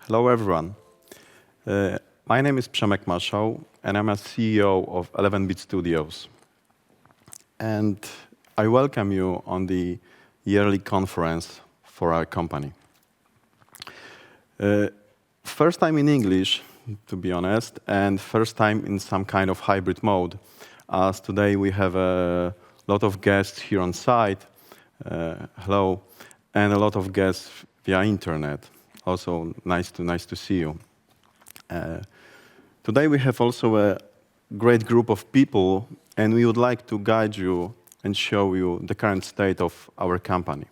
Hello, everyone. My name is Przemek Maszał, and I'm a CEO of 11-Bit Studios. And I welcome you on the yearly conference for our company. First time in English, to be honest, and first time in some kind of hybrid mode, as today we have a lot of guests here on site, hello, and a lot of guests via internet. Also, nice to see you. Today we have also a great group of people, and we would like to guide you and show you the current state of our company.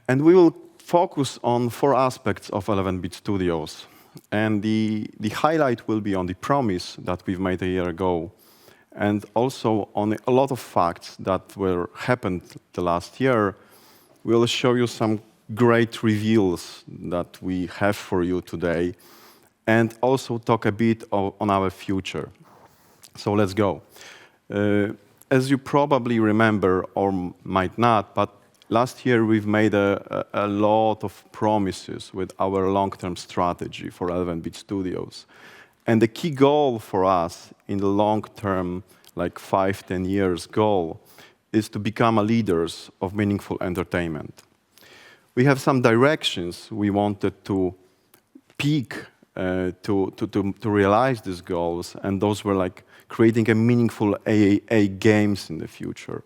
And we will focus on 4 aspects of 11-Bit Studios. And the highlight will be on the promise that we've made a year ago, and also on a lot of facts that were happened the last year. We'll show you some great reveals that we have for you today, and also talk a bit on our future. So let's go. As you probably remember, or might not, but last year we've made a lot of promises with our long-term strategy for 11-Bit Studios. And the key goal for us in the long term, like 5-10 years goal, is to become a leaders of meaningful entertainment. We have some directions we wanted to peak to realize these goals, and those were like creating a meaningful AAA games in the future,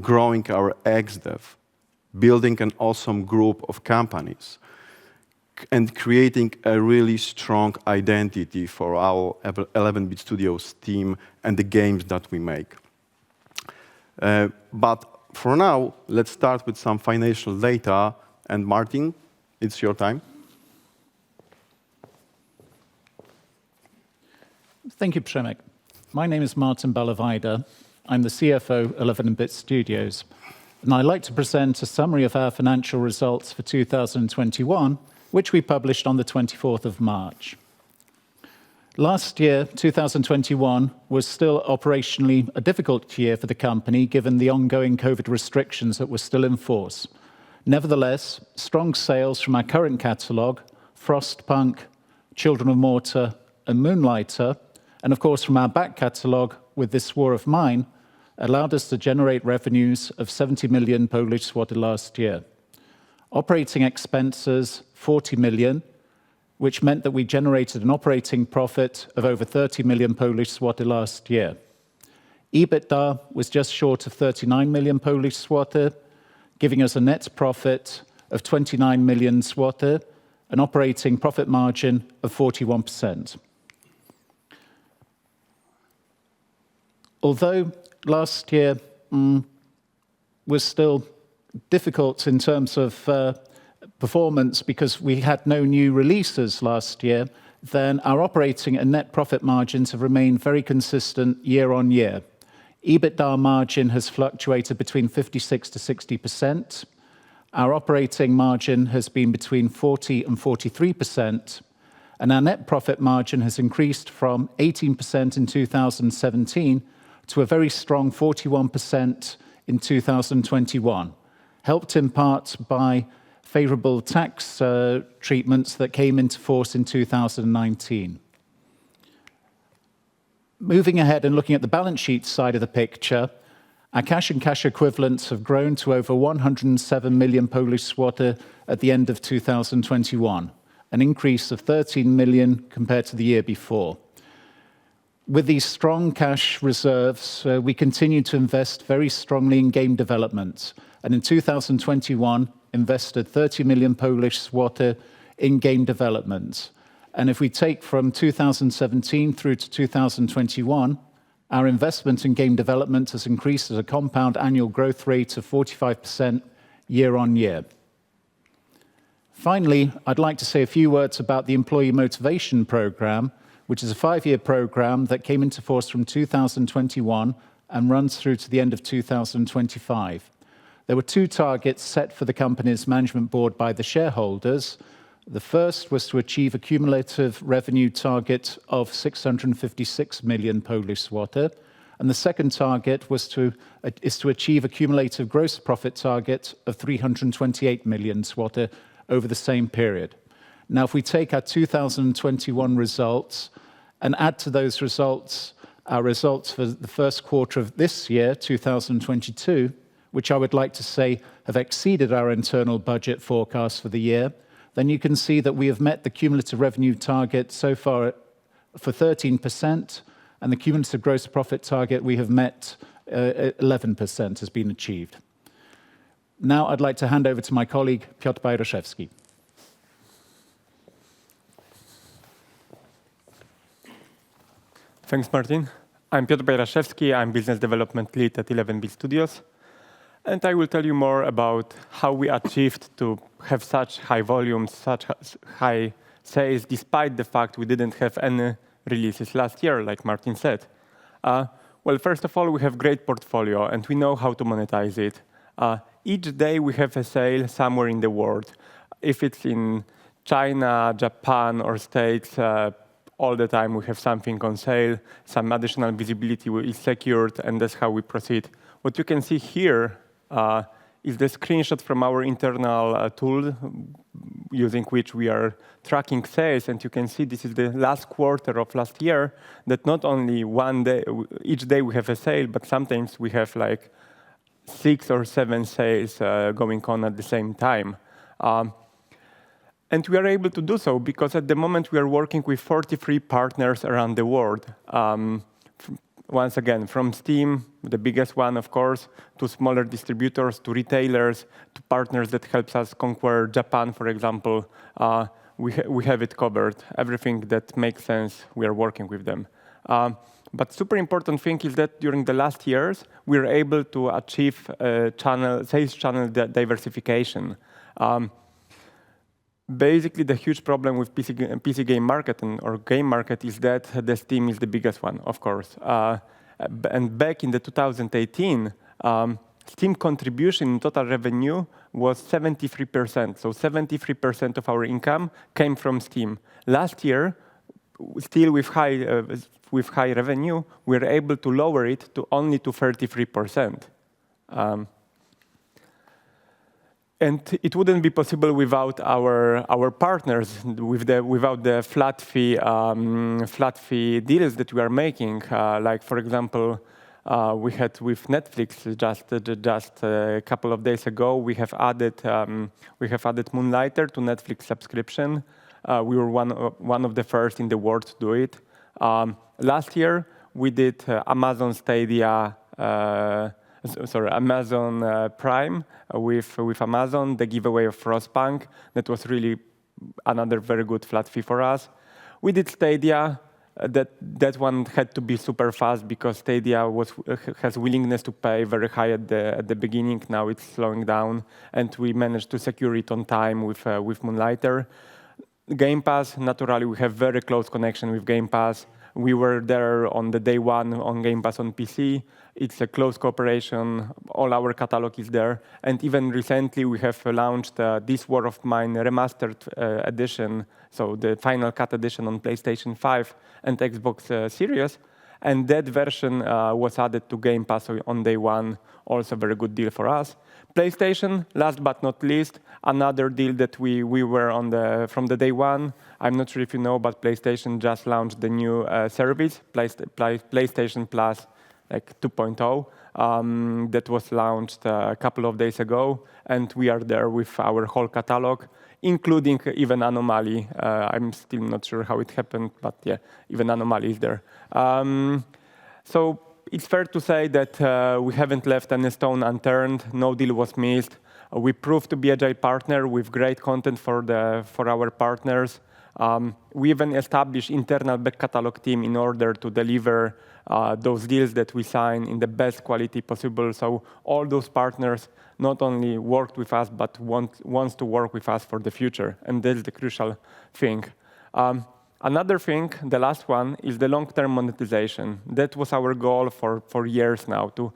growing our XDev, building an awesome group of companies, and creating a really strong identity for our 11-Bit Studios team and the games that we make. But for now, let's start with some financial data. And Martin, it's your time. Thank you, Przemek. My name is Martin Ballavida. I'm the CFO of 11-Bit Studios. And I'd like to present a summary of our financial results for 2021, which we published on the 24th of March. Last year, 2021, was still operationally a difficult year for the company, given the ongoing COVID restrictions that were still in force. Nevertheless, strong sales from our current catalogue, Frostpunk, Children of Mortar, and Moonlighter, and of course from our back catalogue with This War of Mine, allowed us to generate revenues of 70 million Polish zloty last year. Operating expenses, 40 million, which meant that we generated an operating profit of over 30 million Polish zloty last year. EBITDA was just short of 39 million Polish zloty, giving us a net profit of 29 million zloty, an operating profit margin of 41%. Although last year was still difficult in terms of performance because we had no new releases last year, then our operating and net profit margins have remained very consistent year on year. EBITDA margin has fluctuated between 56% to 60%. Our operating margin has been between 40% and 43%. And our net profit margin has increased from 18% in 2017 to a very strong 41% in 2021, helped in part by favorable tax treatments that came into force in 2019. Moving ahead and looking at the balance sheet side of the picture, our cash and cash equivalents have grown to over 107 million Polish zloty at the end of 2021, an increase of 13 million compared to the year before. With these strong cash reserves, we continue to invest very strongly in game development, and in 2021 invested 30 million Polish zloty in game development. And if we take from 2017 through to 2021, our investment in game development has increased at a compound annual growth rate of 45% year on year. Finally, I'd like to say a few words about the Employee Motivation Program, which is a 5-year program that came into force from 2021 and runs through to the end of 2025. There were 2 targets set for the company's management board by the shareholders. The first was to achieve a cumulative revenue target of 656 million Polish zloty, And the second target is to achieve a cumulative gross profit target of 328 million zloty over the same period. Now, if we take our 2021 results and add to those results our results for the first quarter of this year, 2022, which I would like to say have exceeded our internal budget forecast for the year, then you can see that we have met the cumulative revenue target so far for 13%, and the cumulative gross profit target we have met 11% has been achieved. Now I'd like to hand over to my colleague, Piotr Bajraszewski. Thanks, Martin. I'm Piotr Bajraszewski. I'm Business Development Lead at 11-bit Studios. And I will tell you more about how we achieved to have such high volumes, such high sales, despite the fact we didn't have any releases last year, like Martin said. Well, first of all, we have great portfolio, and we know how to monetize it. Each day we have a sale somewhere in the world. If it's in China, Japan, or States, all the time we have something on sale, some additional visibility is secured, and that's how we proceed. What you can see here is the screenshot from our internal tool using which we are tracking sales, and you can see this is the last quarter of last year, that not only one day, each day we have a sale, but sometimes we have like 6 or 7 sales going on at the same time. And we are able to do so because at the moment we are working with 43 partners around the world. Once again, from Steam, the biggest one, of course, to smaller distributors, to retailers, to partners that helps us conquer Japan, for example. We have it covered. Everything that makes sense, we are working with them. But super important thing is that during the last years, we were able to achieve sales channel diversification. Basically, the huge problem with PC game market or game market is that the Steam is the biggest one, of course. And back in the 2018, Steam contribution in total revenue was 73%. So 73% of our income came from Steam. Last year, still with high revenue, we were able to lower it to only to 33%. And it wouldn't be possible without our partners, without the flat fee deals that we are making. Like for example, we had with Netflix just a couple of days ago. We have added Moonlighter to Netflix subscription. We were one of the first in the world to do it. Last year we did Amazon Prime with Amazon, the giveaway of Frostpunk. That was really another very good flat fee for us. We did Stadia. That one had to be super fast because Stadia has willingness to pay very high at the beginning. Now it's slowing down, and we managed to secure it on time with Moonlighter. Game Pass, naturally, we have very close connection with Game Pass. We were there on the day one on Game Pass on PC. It's a close cooperation. All our catalog is there. And even recently, we have launched This War of Mine remastered edition, so the Final Cut edition on PlayStation 5 and Xbox Series. And that version was added to Game Pass on day one. Also a very good deal for us. PlayStation, last but not least, another deal that we were on from the day one. I'm not sure if you know, but PlayStation just launched the new service, PlayStation Plus like 2.0, that was launched a couple of days ago, and we are there with our whole catalog, including even Anomaly. I'm still not sure how it happened, but yeah, even Anomaly is there. So it's fair to say that we haven't left any stone unturned. No deal was missed. We proved to be agile partner with great content for our partners. We even established internal back catalog team in order to deliver those deals that we sign in the best quality possible. So all those partners not only worked with us, but wants to work with us for the future. And that's the crucial thing. Another thing, the last one, is the long-term monetization. That was our goal for years now, to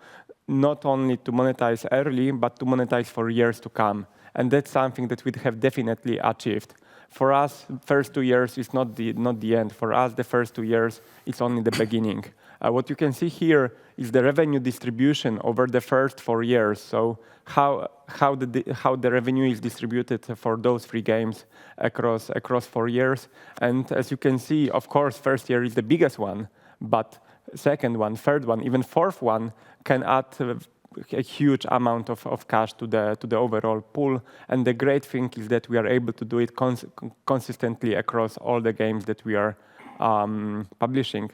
not only to monetize early, but to monetize for years to come. And that's something that we have definitely achieved. For us, first 2 years is not the end. For us, the first 2 years is only the beginning. What you can see here is the revenue distribution over the first 4 years. So how the revenue is distributed for those 3 games across 4 years. And as you can see, of course, first year is the biggest one, but second one, third one, even fourth one can add a huge amount of cash to the overall pool. And the great thing is that we are able to do it consistently across all the games that we are publishing.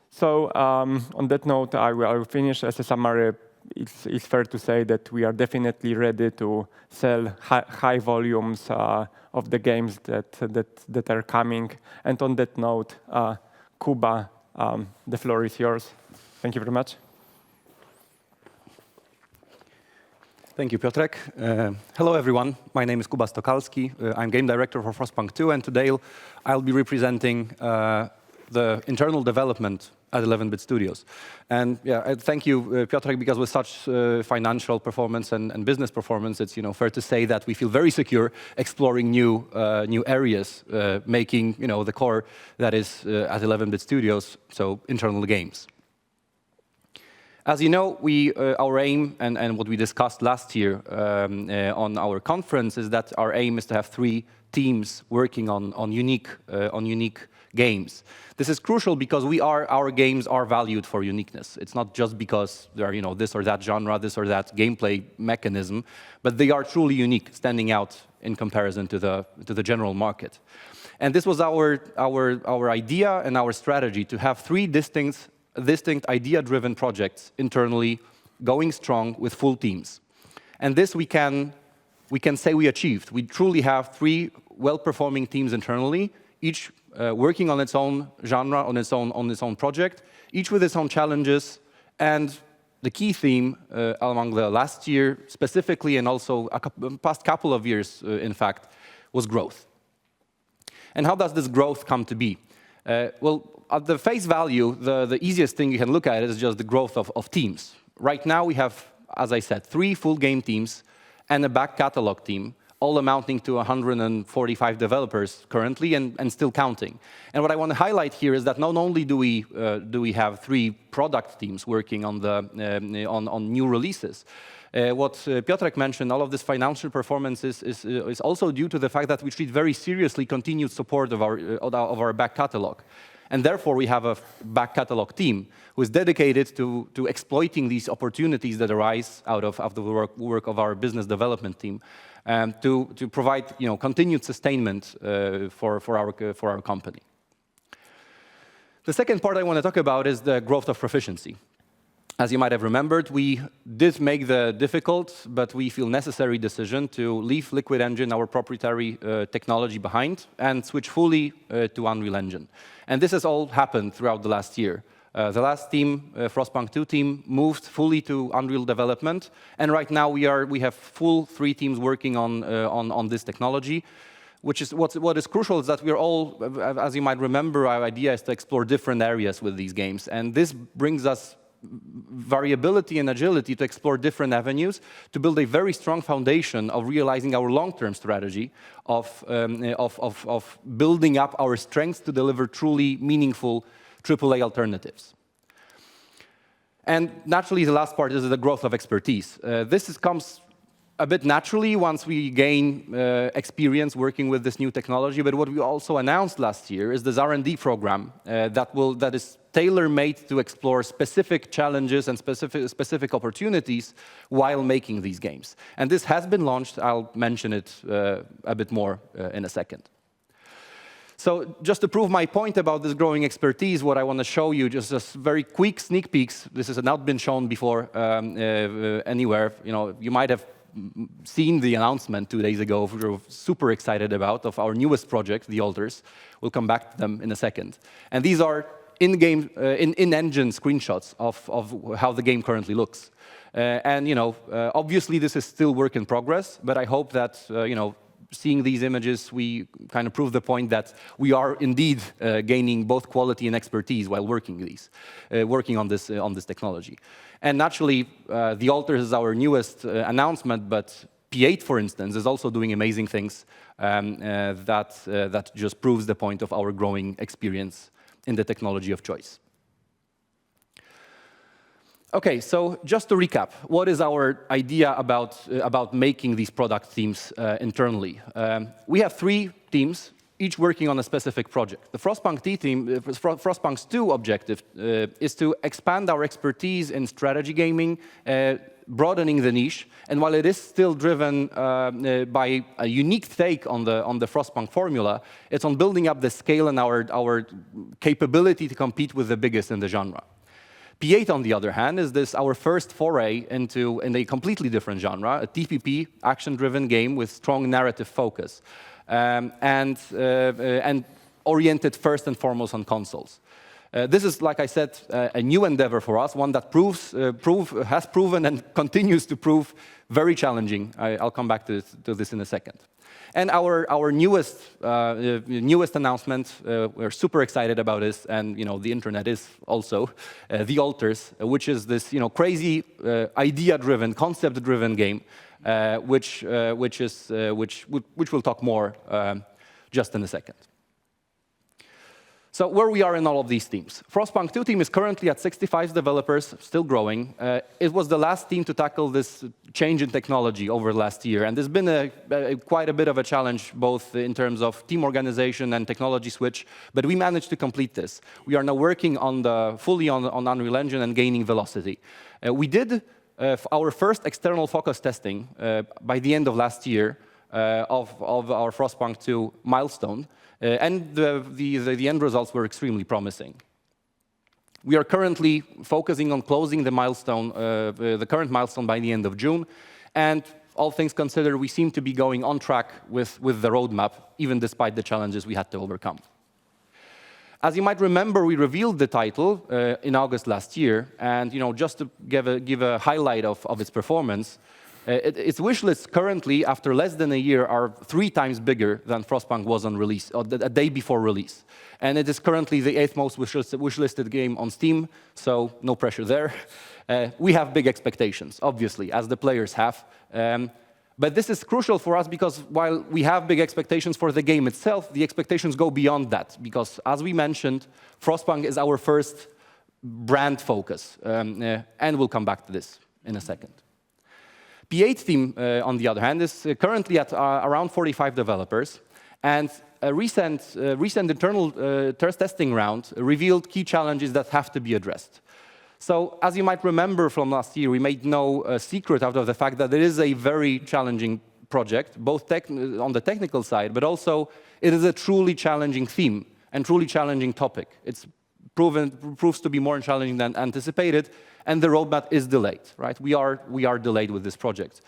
So on that note, I will finish. As a summary, it's fair to say that we are definitely ready to sell high volumes of the games that are coming. And on that note, Kuba, the floor is yours. Thank you very much. Thank you, Piotrek. Hello, everyone. My name is Kuba Stokalski. I'm game director for Frostpunk 2, and today I'll be representing the internal development at 11-bit Studios. And yeah, thank you, Piotrek, because with such financial performance and business performance, it's fair to say that we feel very secure exploring new areas, making the core that is at 11-bit Studios, so internal games. As you know, our aim and what we discussed last year on our conference is that our aim is to have 3 teams working on unique games. This is crucial because our games are valued for uniqueness. It's not just because they are this or that genre, this or that gameplay mechanism, but they are truly unique, standing out in comparison to the general market. And this was our idea and our strategy to have 3 distinct idea-driven projects internally going strong with full teams. And this we can say we achieved. We truly have 3 well-performing teams internally, each working on its own genre, on its own project, each with its own challenges. And the key theme among the last year specifically, and also past couple of years, in fact, was growth. And how does this growth come to be? Well, at the face value, the easiest thing you can look at is just the growth of teams. Right now we have, as I said, 3 full game teams and a back catalog team, all amounting to 145 developers currently and still counting. And what I want to highlight here is that not only do we have 3 product teams working on new releases. What Piotrek mentioned, all of this financial performance is also due to the fact that we treat very seriously continued support of our back catalog. And therefore, we have a back catalog team who is dedicated to exploiting these opportunities that arise out of the work of our business development team, to provide continued sustainment for our company. The second part I want to talk about is the growth of proficiency. As you might have remembered, we did make the difficult, but we feel necessary decision to leave Liquid Engine, our proprietary technology, behind and switch fully to Unreal Engine. And this has all happened throughout the last year. The last team, Frostpunk 2 team, moved fully to Unreal development, and right now we have full 3 teams working on this technology. What is crucial is that we are all, as you might remember, our idea is to explore different areas with these games, and this brings us variability and agility to explore different avenues, to build a very strong foundation of realizing our long-term strategy of building up our strengths to deliver truly meaningful AAA alternatives. And naturally, the last part is the growth of expertise. This comes a bit naturally once we gain experience working with this new technology. But what we also announced last year is this R&D program that is tailor-made to explore specific challenges and specific opportunities while making these games. And this has been launched. I'll mention it a bit more in a second. So just to prove my point about this growing expertise, what I want to show you, just very quick sneak peeks. This has not been shown before anywhere. You might have seen the announcement 2 days ago, which we're super excited about, of our newest project, The Altars. We'll come back to them in a second. And these are in-game, in-engine screenshots of how the game currently looks. Obviously this is still work in progress, but I hope that, seeing these images, we kind of prove the point that we are indeed gaining both quality and expertise while working on this technology. And naturally, The Altars is our newest announcement, but P8, for instance, is also doing amazing things that just proves the point of our growing experience in the technology of choice. Okay, so just to recap, what is our idea about making these product teams internally? We have 3 teams, each working on a specific project. The Frostpunk team, Frostpunk's 2 objective is to expand our expertise in strategy gaming, broadening the niche. And while it is still driven by a unique take on the Frostpunk formula, it's on building up the scale and our capability to compete with the biggest in the genre. P8, on the other hand, is our first foray into a completely different genre, a TPP, action-driven game with strong narrative focus, and oriented first and foremost on consoles. This is, like I said, a new endeavor for us, one that has proven and continues to prove very challenging. I'll come back to this in a second. And our newest announcement, we're super excited about this, and the internet is also The Alters, which is this crazy idea-driven, concept-driven game, which we'll talk more just in a second. So where we are in all of these teams. Frostpunk 2 team is currently at 65 developers, still growing. It was the last team to tackle this change in technology over the last year, and there's been quite a bit of a challenge, both in terms of team organization and technology switch, but we managed to complete this. We are now working fully on Unreal Engine and gaining velocity. We did our first external focus testing by the end of last year of our Frostpunk 2 milestone. And the end results were extremely promising. We are currently focusing on closing the current milestone by the end of June, and all things considered, we seem to be going on track with the roadmap, even despite the challenges we had to overcome. As you might remember, we revealed the title in August last year, and just to give a highlight of its performance. Its wishlist currently, after less than a year, are 3 times bigger than Frostpunk was on release, or a day before release. And it is currently the 8th most wishlisted game on Steam, so no pressure there. We have big expectations, obviously, as the players have. But this is crucial for us because while we have big expectations for the game itself, the expectations go beyond that. Because, as we mentioned, Frostpunk is our first brand focus, and we'll come back to this in a second. P8 team, on the other hand, is currently at around 45 developers, and a recent internal testing round revealed key challenges that have to be addressed. So, as you might remember from last year, we made no secret out of the fact that it is a very challenging project, both on the technical side, but also it is a truly challenging theme and truly challenging topic. It's proves to be more challenging than anticipated, and the roadmap is delayed. Right? We are delayed with this project,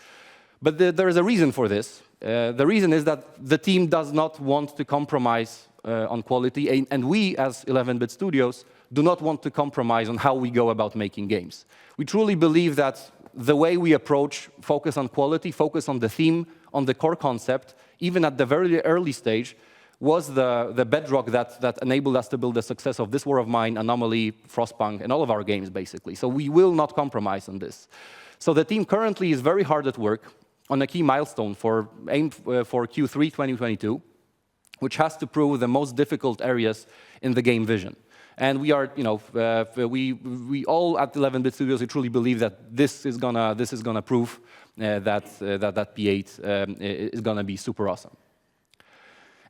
but there is a reason for this. The reason is that the team does not want to compromise on quality, and we, as 11-bit studios, do not want to compromise on how we go about making games. We truly believe that the way we approach focus on quality, focus on the theme, on the core concept, even at the very early stage, was the bedrock that enabled us to build the success of This War of Mine, Anomaly, Frostpunk, and all of our games, basically. So we will not compromise on this. So the team currently is very hard at work on a key milestone aimed for Q3 2022, which has to prove the most difficult areas in the game vision. And we are, we all at 11-bit Studios, we truly believe that this is gonna prove that P8 is gonna be super awesome.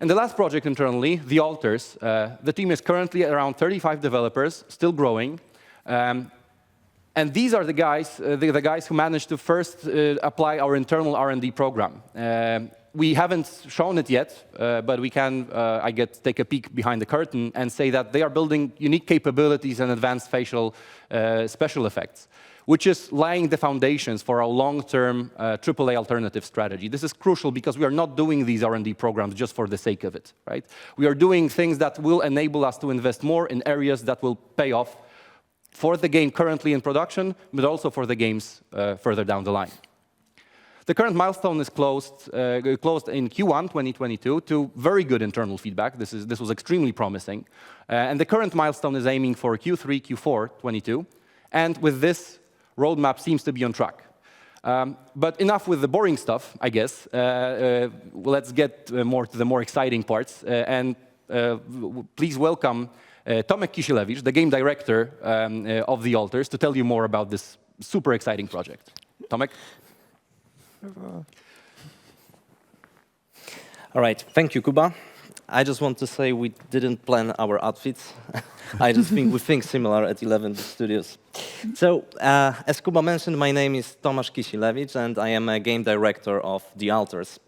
And the last project internally, The Alters, the team is currently around 35 developers, still growing. And these are the guys who managed to first apply our internal R&D program. We haven't shown it yet, but we can, take a peek behind the curtain and say that they are building unique capabilities and advanced facial special effects, which is laying the foundations for our long-term AAA alternative strategy. This is crucial because we are not doing these R&D programs just for the sake of it, right? We are doing things that will enable us to invest more in areas that will pay off for the game currently in production, but also for the games further down the line. The current milestone is closed in Q1 2022 to very good internal feedback. This was extremely promising. And the current milestone is aiming for Q3, Q4 22. And with this, roadmap seems to be on track. But enough with the boring stuff, I guess. Let's get more to the more exciting parts. Please welcome Tomek Kisielewicz, the game director of The Altars, to tell you more about this super exciting project. Tomek? All right, thank you, Kuba. I just want to say we didn't plan our outfits. I just think we think similar at 11 Studios. So, as Kuba mentioned, my name is Tomasz Kisielewicz, and I am a game director of The Altars.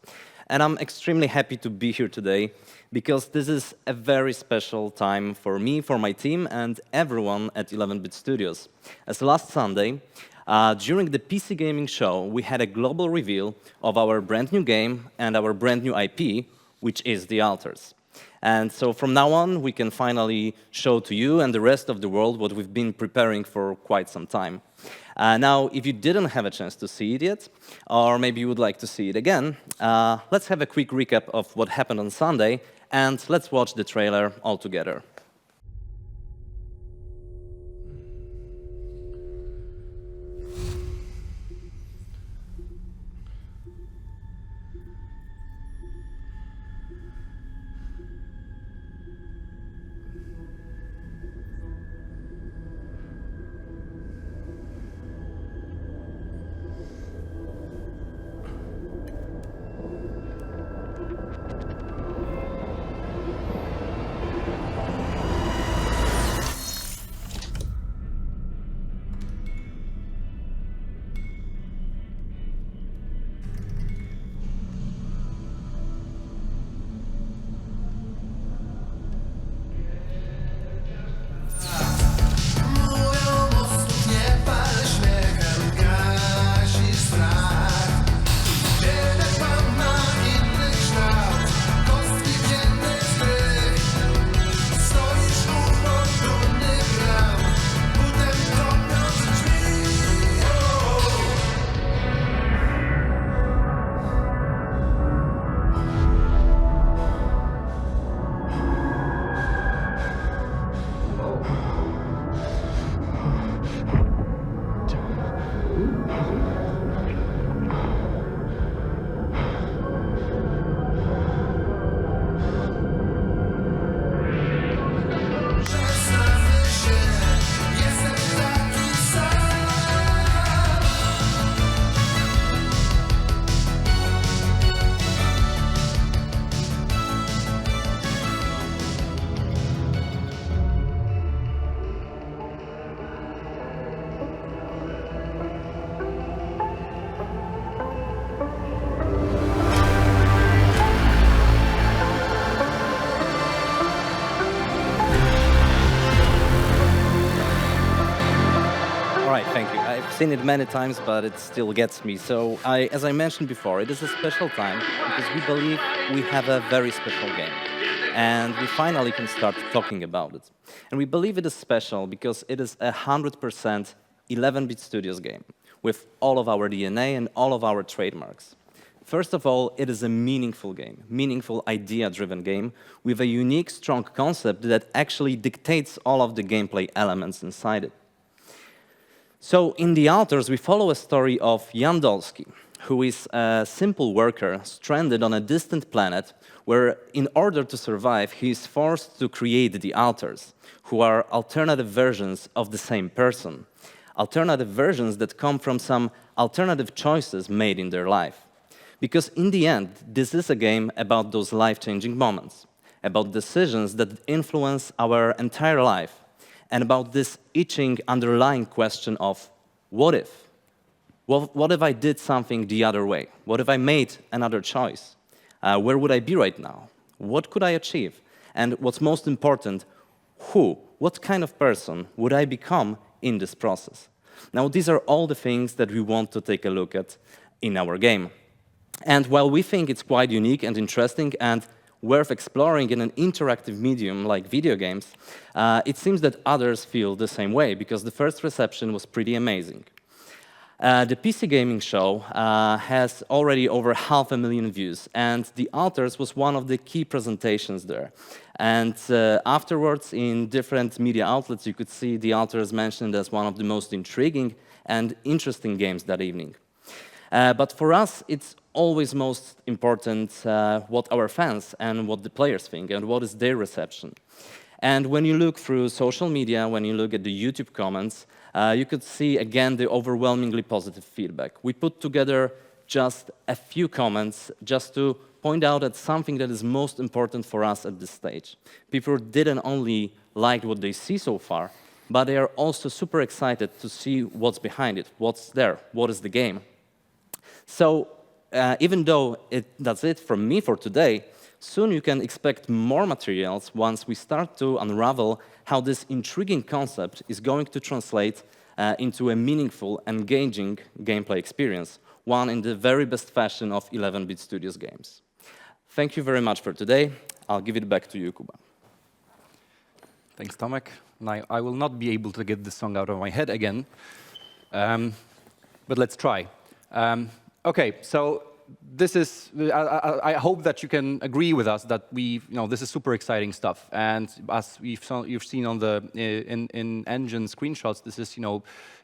And I'm extremely happy to be here today, because this is a very special time for me, for my team, and everyone at 11-bit Studios. As last Sunday, during the PC Gaming Show, we had a global reveal of our brand new game and our brand new IP, which is The Altars. And so from now on, we can finally show to you and the rest of the world what we've been preparing for quite some time. Now, if you didn't have a chance to see it yet, or maybe you would like to see it again, let's have a quick recap of what happened on Sunday, and let's watch the trailer all together. Thank you. I've seen it many times, but it still gets me. So, as I mentioned before, it is a special time because we believe we have a very special game. And we finally can start talking about it. And we believe it is special because it is a 100% 11-bit Studios game with all of our DNA and all of our trademarks. First of all, it is a meaningful game, meaningful idea-driven game with a unique, strong concept that actually dictates all of the gameplay elements inside it. So in The Altars, we follow a story of Jan Dolski, who is a simple worker stranded on a distant planet where, in order to survive, he is forced to create the Altars, who are alternative versions of the same person, alternative versions that come from some alternative choices made in their life. Because in the end, this is a game about those life-changing moments, about decisions that influence our entire life, and about this itching underlying question of, what if? What if I did something the other way? What if I made another choice? Where would I be right now? What could I achieve? And what's most important, what kind of person would I become in this process? Now, these are all the things that we want to take a look at in our game. And while we think it's quite unique and interesting and worth exploring in an interactive medium like video games, it seems that others feel the same way, because the first reception was pretty amazing. The PC Gaming Show has already over 500,000 views, and The Altars was one of the key presentations there. And afterwards, in different media outlets, you could see The Altars mentioned as one of the most intriguing and interesting games that evening. But for us, it's always most important what our fans and what the players think and what is their reception. And when you look through social media, when you look at the YouTube comments, you could see again the overwhelmingly positive feedback. We put together just a few comments just to point out at something that is most important for us at this stage. People didn't only like what they see so far, but they are also super excited to see what's behind it, what's there, what is the game. So even though that's it from me for today, soon you can expect more materials once we start to unravel how this intriguing concept is going to translate into a meaningful, engaging gameplay experience, one in the very best fashion of 11-bit Studios games. Thank you very much for today. I'll give it back to you, Kuba. Thanks, Tomek. Now, I will not be able to get this song out of my head again, but let's try. Okay, so this is. I hope that you can agree with us that this is super exciting stuff. And as you've seen on the in engine screenshots,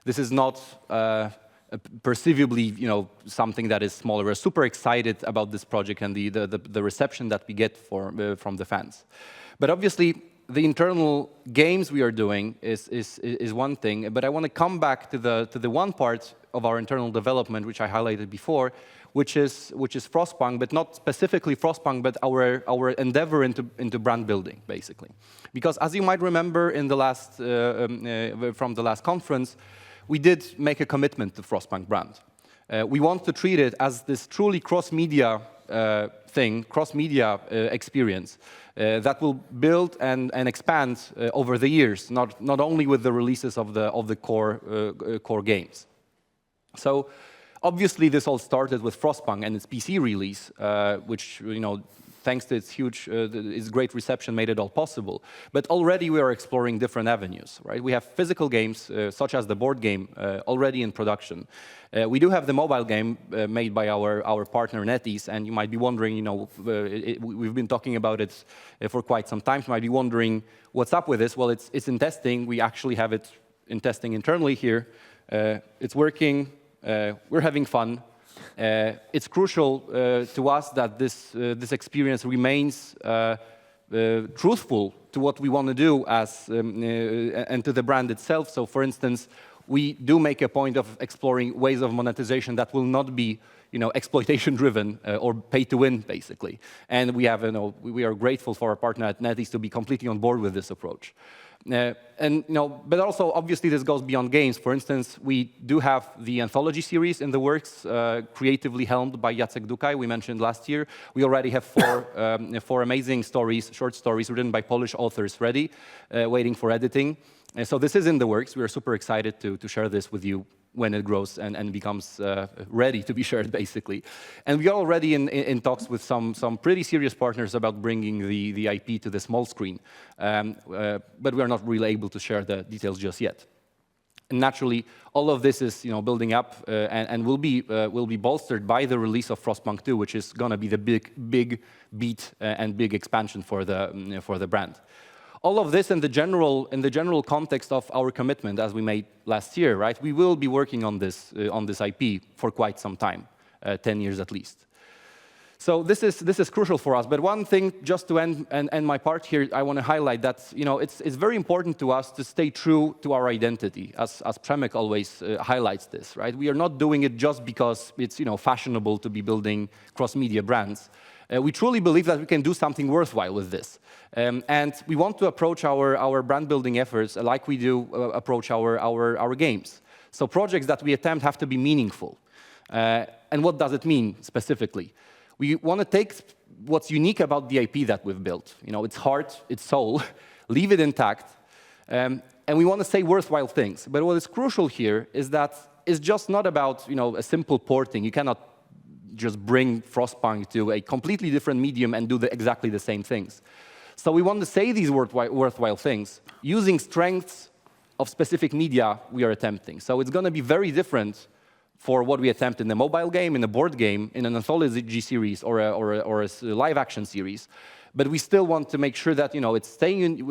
this is not perceivably something that is smaller. We're super excited about this project and the reception that we get from the fans. But obviously, the internal games we are doing is one thing, but I want to come back to the one part of our internal development, which I highlighted before, which is Frostpunk, but not specifically Frostpunk, but our endeavor into brand building, basically. Because as you might remember in the last from the last conference, we did make a commitment to Frostpunk brand. We want to treat it as this truly cross-media cross-media experience that will build and expand over the years, not only with the releases of the core games. So obviously this all started with Frostpunk and its PC release, which thanks to its great reception, made it all possible. But already we are exploring different avenues, right? We have physical games, such as the board game, already in production. We do have the mobile game made by our partner NetEase, and you might be wondering, we've been talking about it for quite some time. You might be wondering, what's up with this? Well, it's in testing. We actually have it in testing internally here. It's working. We're having fun. It's crucial to us that this experience remains truthful to what we want to do and to the brand itself. So, for instance, we do make a point of exploring ways of monetization that will not be exploitation-driven or pay-to-win, basically. And we are grateful for our partner at NetEase to be completely on board with this approach. But also, obviously, this goes beyond games. For instance, we do have the anthology series in the works, creatively helmed by Jacek Dukaj, we mentioned last year. We already have four amazing short stories written by Polish authors ready, waiting for editing. So this is in the works. We are super excited to share this with you when it grows and becomes ready to be shared, basically. And we are already in talks with some pretty serious partners about bringing the IP to the small screen. But we are not really able to share the details just yet. And naturally, all of this is building up and will be bolstered by the release of Frostpunk 2, which is going to be the big beat and big expansion for the brand. All of this in the general context of our commitment, as we made last year, right? We will be working on this IP for quite some time, 10 years at least. So this is crucial for us. But one thing, just to end my part here, I want to highlight that it's very important to us to stay true to our identity, as Przemek always highlights this, right? We are not doing it just because it's fashionable to be building cross-media brands. We truly believe that we can do something worthwhile with this. And we want to approach our brand building efforts like we do approach our games. So projects that we attempt have to be meaningful. And what does it mean specifically? We want to take what's unique about the IP that we've built, its heart, its soul, leave it intact, and we want to say worthwhile things. But what is crucial here is that it's just not about a simple porting. You cannot just bring Frostpunk to a completely different medium and do exactly the same things. So we want to say these worthwhile things using strengths of specific media we are attempting. So it's going to be very different for what we attempt in a mobile game, in a board game, in an anthology series, or a live-action series. But we still want to make sure that it's staying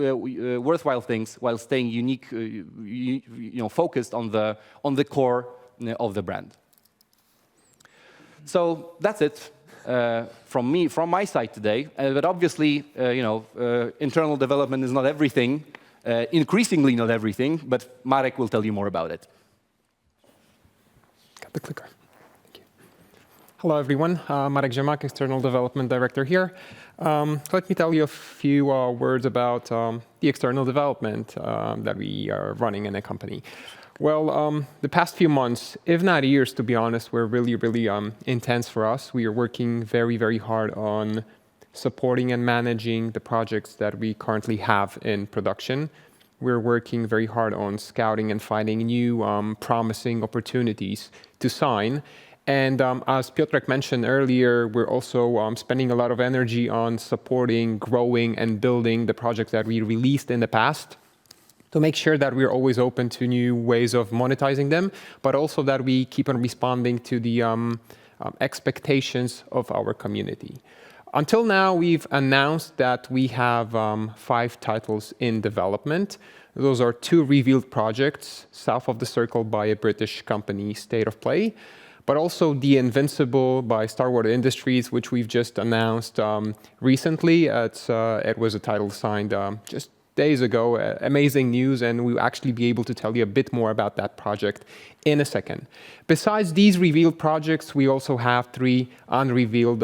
worthwhile things while staying unique, focused on the core of the brand. So that's it from me, from my side today. But obviously, internal development is not everything, increasingly not everything, but Marek will tell you more about it. Got the clicker. Thank you. Hello, everyone. Marek Ziemak, External Development Director here. Let me tell you a few words about the external development that we are running in the company. Well, the past few months, if not years, to be honest, were really, really intense for us. We are working very, very hard on supporting and managing the projects that we currently have in production. We're working very hard on scouting and finding new promising opportunities to sign. And as Piotrek mentioned earlier, we're also spending a lot of energy on supporting, growing, and building the projects that we released in the past, to make sure that we're always open to new ways of monetizing them, but also that we keep on responding to the expectations of our community. Until now, we've announced that we have 5 titles in development. Those are 2 revealed projects, South of the Circle by a British company, State of Play, but also The Invincible by Star Wars Industries, which we've just announced recently. It was a title signed just days ago. Amazing news, and we'll actually be able to tell you a bit more about that project in a second. Besides these revealed projects, we also have 3 unrevealed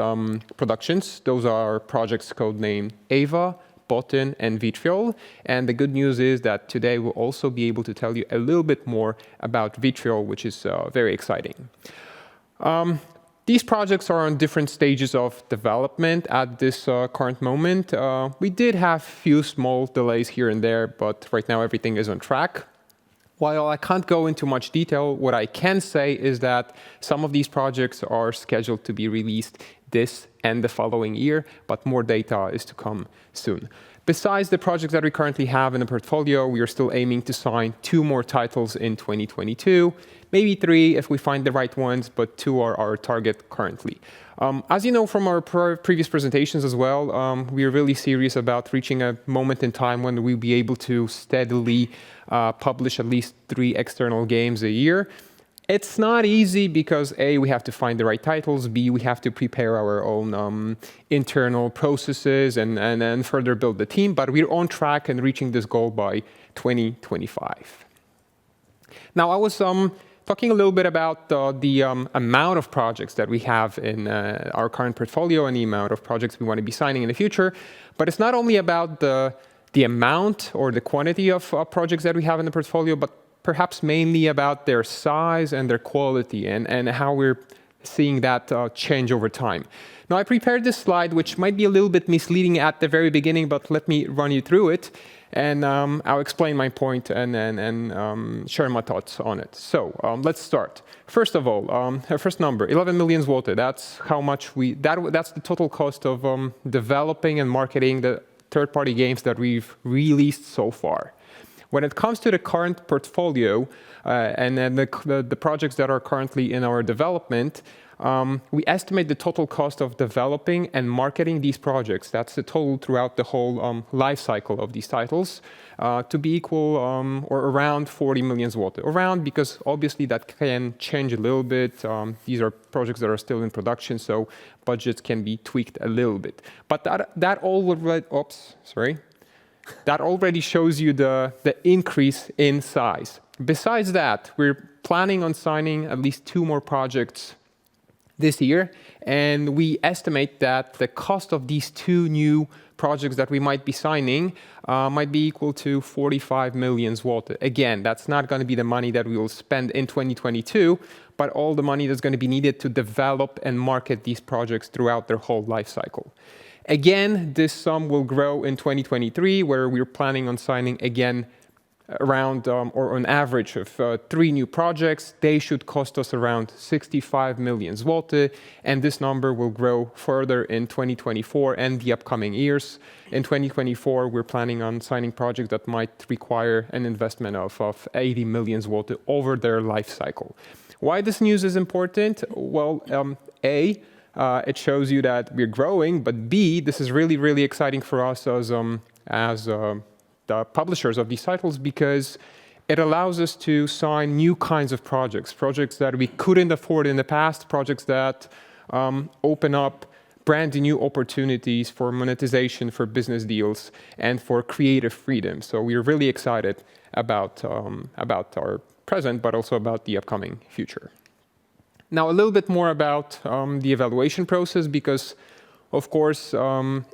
productions. Those are projects codenamed Ava, Botin, and Vitriol. And the good news is that today we'll also be able to tell you a little bit more about Vitriol, which is very exciting. These projects are on different stages of development at this current moment. We did have a few small delays here and there, but right now everything is on track. While I can't go into much detail, what I can say is that some of these projects are scheduled to be released this and the following year, but more data is to come soon. Besides the projects that we currently have in the portfolio, we are still aiming to sign 2 more titles in 2022, maybe 3 if we find the right ones, but 2 are our target currently. As you know from our previous presentations as well, we are really serious about reaching a moment in time when we'll be able to steadily publish at least 3 external games a year. It's not easy because A, we have to find the right titles, B, we have to prepare our own internal processes and further build the team, but we're on track and reaching this goal by 2025. Now, I was talking a little bit about the amount of projects that we have in our current portfolio and the amount of projects we want to be signing in the future, but it's not only about the amount or the quantity of projects that we have in the portfolio, but perhaps mainly about their size and their quality and how we're seeing that change over time. Now, I prepared this slide, which might be a little bit misleading at the very beginning, but let me run you through it, and I'll explain my point and share my thoughts on it. So let's start. First of all, our first number, 11 million zloty. That's how much that's the total cost of developing and marketing the third-party games that we've released so far. When it comes to the current portfolio and then the projects that are currently in our development, we estimate the total cost of developing and marketing these projects, that's the total throughout the whole life cycle of these titles, to be equal or around 40 million zloty. Around, because obviously that can change a little bit. These are projects that are still in production, so budgets can be tweaked a little bit. But that already shows you the increase in size. Besides that, we're planning on signing at least 2 more projects this year, and we estimate that the cost of these 2 new projects that we might be signing might be equal to 45 million zloty. Again, that's not going to be the money that we will spend in 2022, but all the money that's going to be needed to develop and market these projects throughout their whole life cycle. Again, this sum will grow in 2023, where we're planning on signing again around or on average of 3 new projects. They should cost us around 65 million zloty, and this number will grow further in 2024 and the upcoming years. In 2024, we're planning on signing projects that might require an investment of 80 million zloty over their life cycle. Why this news is important? Well, A, it shows you that we're growing, but B, this is really, really exciting for us as the publishers of these titles, because it allows us to sign new kinds of projects that we couldn't afford in the past, projects that open up brand new opportunities for monetization, for business deals, and for creative freedom. So we're really excited about our present, but also about the upcoming future. Now, a little bit more about the evaluation process, because, of course,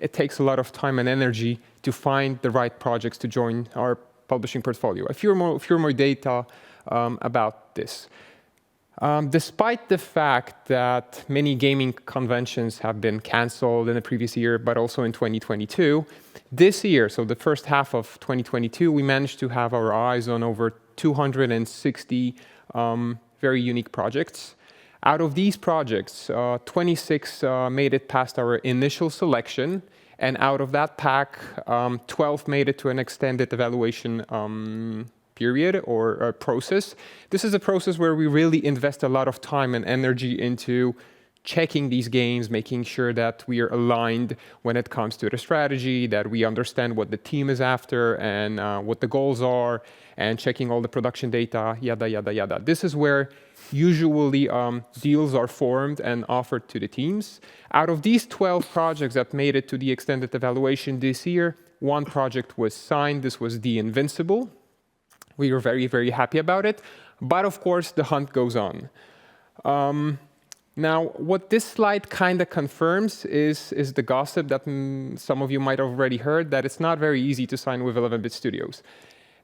it takes a lot of time and energy to find the right projects to join our publishing portfolio. A few more data about this. Despite the fact that many gaming conventions have been canceled in the previous year, but also in 2022, this year, so the first half of 2022, we managed to have our eyes on over 260 very unique projects. Out of these projects, 26 made it past our initial selection, and out of that pack, 12 made it to an extended evaluation period or process. This is a process where we really invest a lot of time and energy into checking these games, making sure that we are aligned when it comes to the strategy, that we understand what the team is after and what the goals are, and checking all the production data, yada, yada, yada. This is where usually deals are formed and offered to the teams. Out of these 12 projects that made it to the extended evaluation this year, one project was signed. This was the Invincible. We were very, very happy about it. But of course, the hunt goes on. Now, what this slide kind of confirms is the gossip that some of you might have already heard, that it's not very easy to sign with 11-bit studios.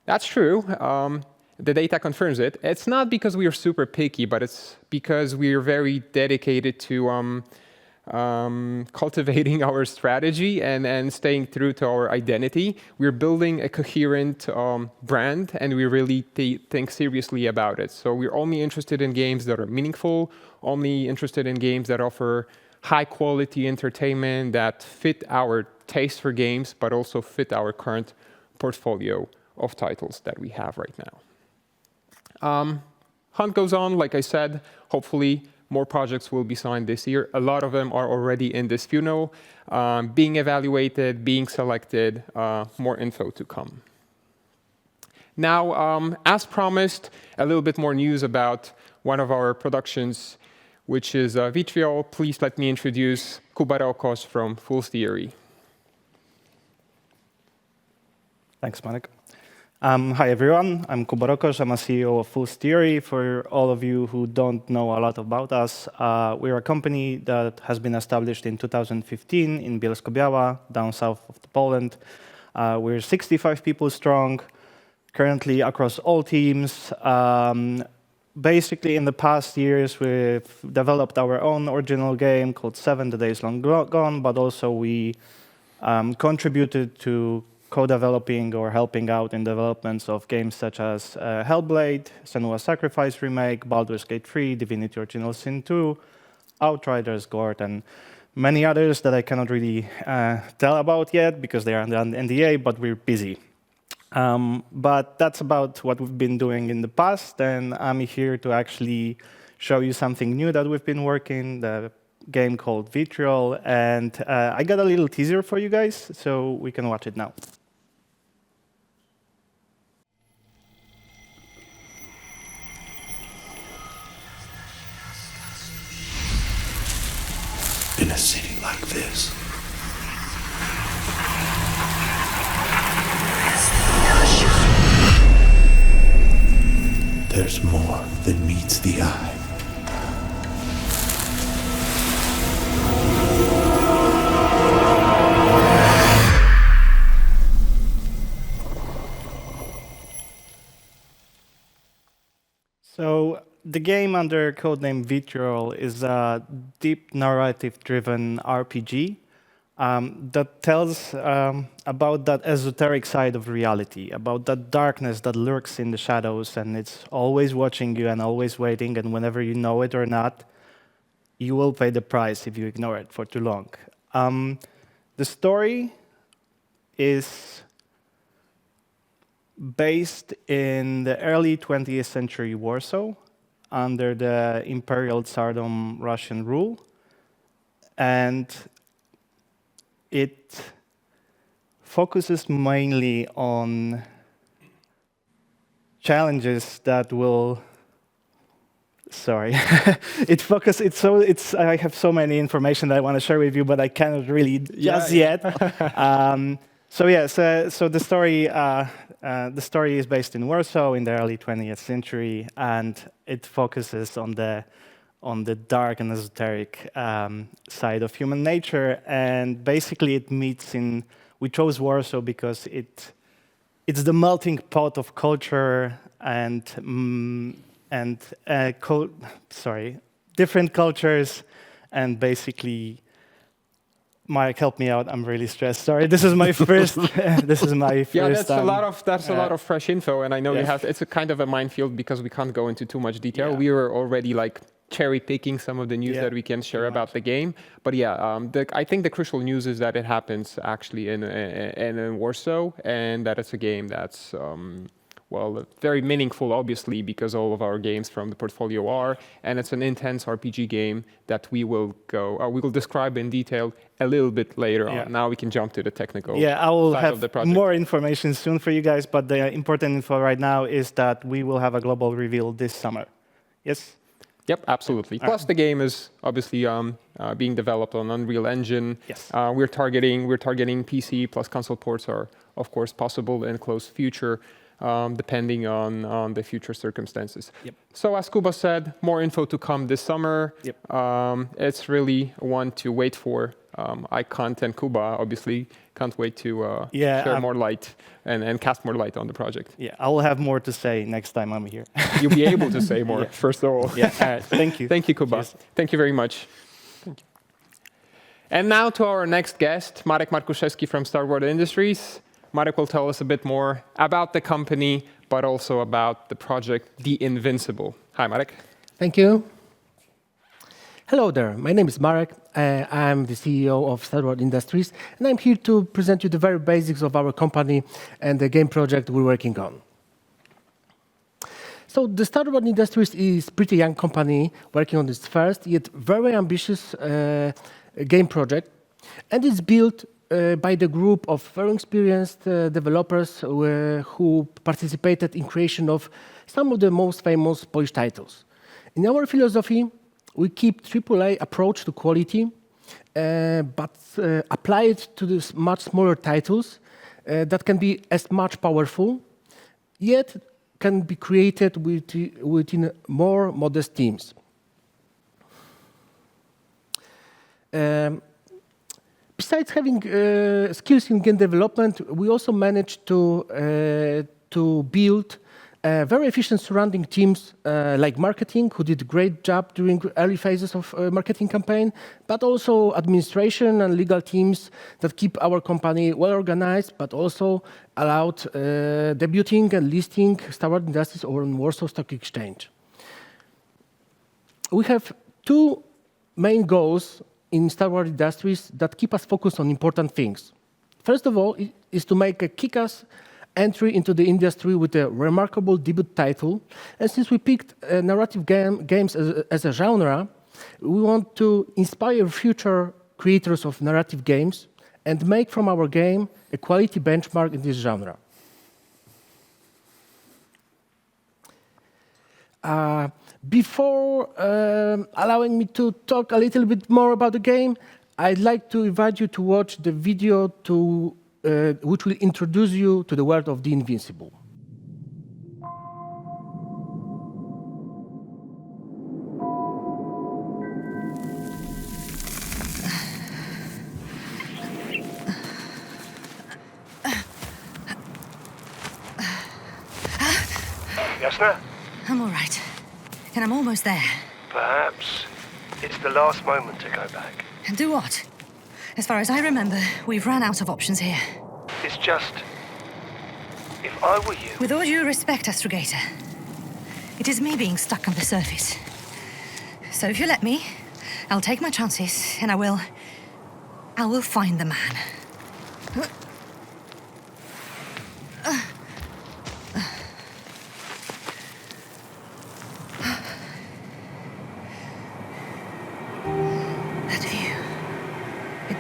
That's true. The data confirms it. It's not because we are super picky, but it's because we are very dedicated to cultivating our strategy and staying true to our identity. We're building a coherent brand, and we really think seriously about it. So we're only interested in games that are meaningful, only interested in games that offer high-quality entertainment, that fit our taste for games, but also fit our current portfolio of titles that we have right now. Hunt goes on, like I said. Hopefully, more projects will be signed this year. A lot of them are already in this funnel, being evaluated, being selected, more info to come. Now, as promised, a little bit more news about one of our productions, which is Vitriol. Please let me introduce Kuba Rokos from Fool's Theory. Thanks, Marek. Hi, everyone. I'm Kuba Rokos. I'm a CEO of Fool's Theory. For all of you who don't know a lot about us, we're a company that has been established in 2015 in Bielsko-Biała, down south of Poland. We're 65 people strong, currently across all teams. Basically, in the past years, we've developed our own original game called 7 The Days Long Gone, but also we contributed to co-developing or helping out in developments of games such as Hellblade, Senua's Sacrifice Remake, Baldur's Gate 3, Divinity Original Sin 2, Outriders, Gord, and many others that I cannot really tell about yet because they are under NDA, but we're busy. But that's about what we've been doing in the past, and I'm here to actually show you something new that we've been working, the game called Vitriol, and I got a little teaser for you guys, so we can watch it now. In a city like this, there's more than meets the eye. So the game under codename Vitriol is a deep narrative-driven RPG that tells about that esoteric side of reality, about that darkness that lurks in the shadows, and it's always watching you and always waiting, and whenever you know it or not, you will pay the price if you ignore it for too long. The story is based in the early 20th century Warsaw, under the Imperial Tsardom Russian rule, and it focuses mainly on challenges that will Sorry. I have so many information that I want to share with you, but I cannot really just yet. So the story is based in Warsaw in the early 20th century, and it focuses on the dark and esoteric side of human nature. And basically, we chose Warsaw because it's the melting pot of culture and different cultures, and basically, Marek, help me out. I'm really stressed. Sorry, this is my first. This is my first. Yeah, that's a lot of fresh info, and I know you have. It's a kind of a minefield because we can't go into too much detail. Yeah. We were already like cherry picking some of the news that we can share about the game. But I think the crucial news is that it happens actually in Warsaw, and that it's a game that's very meaningful, obviously, because all of our games from the portfolio are, and it's an intense RPG game that we will describe in detail a little bit later on. Now we can jump to the technical I will side have of the project. more information soon for you guys, but the important info right now is that we will have a global reveal this summer. Yes? Yep, absolutely. Plus, the game is obviously being developed on Unreal Engine. Yes. We're targeting PC plus console ports are, of course, possible in close future, depending on the future circumstances. Yep. So, as Kuba said, more info to come this summer. Yep. It's really one to wait for. I can't, and Kuba obviously can't wait to share more light and cast more light on the project. Yeah, I will have more to say next time I'm here. You'll be able to say more, first of all. Yeah. All right. Thank you. Thank you, Kuba. Cheers. Thank you very much. Thank you. And now to our next guest, Marek Markuszewski from Star Wars Industries. Marek will tell us a bit more about the company, but also about the project, The Invincible. Hi, Marek. Thank you. Hello there, my name is Marek. I'm the CEO of Star Wars Industries, and I'm here to present you the very basics of our company and the game project we're working on. So the Star Wars Industries is a pretty young company working on its first, yet very ambitious game project, and it's built by the group of very experienced developers who participated in creation of some of the most famous Polish titles. In our philosophy, we keep AAA approach to quality, but apply it to these much smaller titles that can be as much powerful, yet can be created within more modest teams. Besides having skills in game development, we also managed to build very efficient surrounding teams like marketing, who did a great job during early phases of marketing campaign, but also administration and legal teams that keep our company well organized, but also allowed debuting and listing Star Wars Industries on Warsaw Stock Exchange. We have two main goals in Star Wars Industries that keep us focused on important things. First of all, is to make a kick-ass entry into the industry with a remarkable debut title. And since we picked narrative games as a genre, we want to inspire future creators of narrative games and make from our game a quality benchmark in this genre. Before allowing me to talk a little bit more about the game, I'd like to invite you to watch the video which will introduce you to the world of The Invincible. Jasna? I'm all right. And I'm almost there. Perhaps it's the last moment to go back. And do what? As far as I remember, we've run out of options here. It's just... if I were you... With all due respect, Astrogator, it is me being stuck on the surface. So if you let me, I'll take my chances, and I will find the man.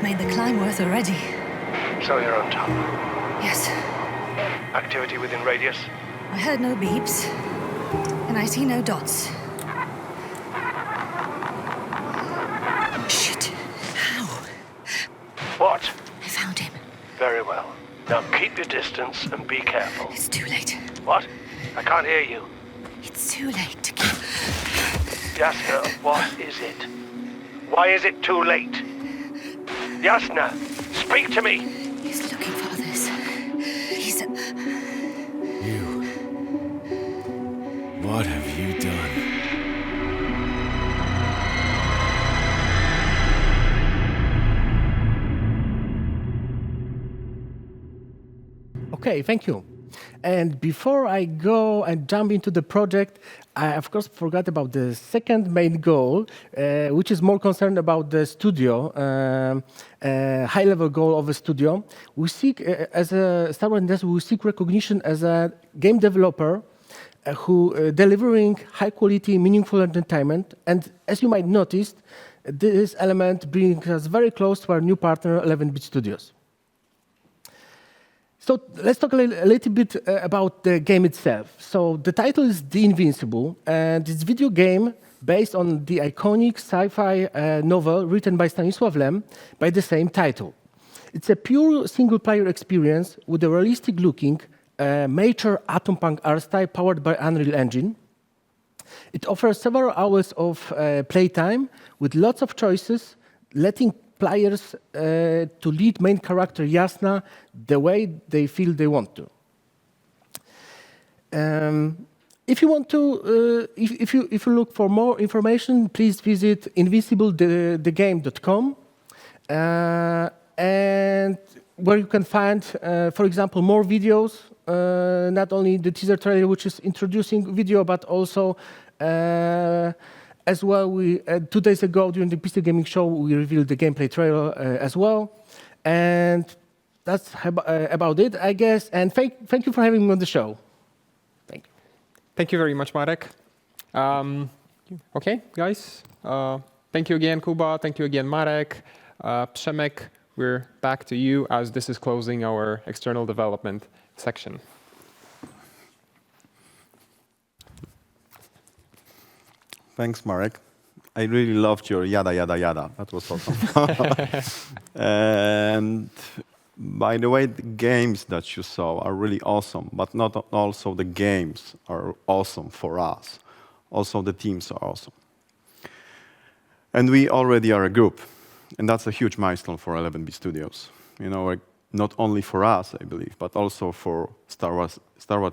Made the climb worth already. So you're on top. Yes. Activity within radius? I heard no beeps, and I see no dots. Keep your distance and be careful. It's too late. What? I can't hear you. It's too late to keep... Yasna, what is it? Why is it too late? Yasna, speak to me! He's looking for others. He's... You. What have you done? Okay, thank you. And before I go and jump into the project, I of course forgot about the second main goal, which is more concerned about the studio, high-level goal of a studio. We seek, as a Star Wars industry, we seek recognition as a game developer who delivering high-quality, meaningful entertainment. And as you might notice, this element brings us very close to our new partner, 11-bit Studios. So let's talk a little bit about the game itself. So the title is The Invincible, and it's a video game based on the iconic sci-fi novel written by Stanisław Lem by the same title. It's a pure single-player experience with a realistic-looking, mature atom punk art style powered by Unreal Engine. It offers several hours of playtime with lots of choices, letting players to lead main character Yasna the way they feel they want to. If you want to, if you look for more information, please visit invinciblethegame.com, and where you can find, for example, more videos. Not only the teaser trailer, which is introducing video, but also. As well, 2 days ago during the PC Gaming Show, we revealed the gameplay trailer as well. And that's about it, I guess. And thank you for having me on the show. Thank you. Thank you very much, Marek. Okay, guys. Thank you again, Kuba. Thank you again, Marek. Przemek, we're back to you as this is closing our external development section. Thanks, Marek. I really loved your yada, yada, yada. That was awesome. And by the way, the games that you saw are really awesome, but not also the games are awesome for us. Also, the teams are awesome. And we already are a group, and that's a huge milestone for 11-bit Studios. You know, not only for us, I believe, but also for Star Wars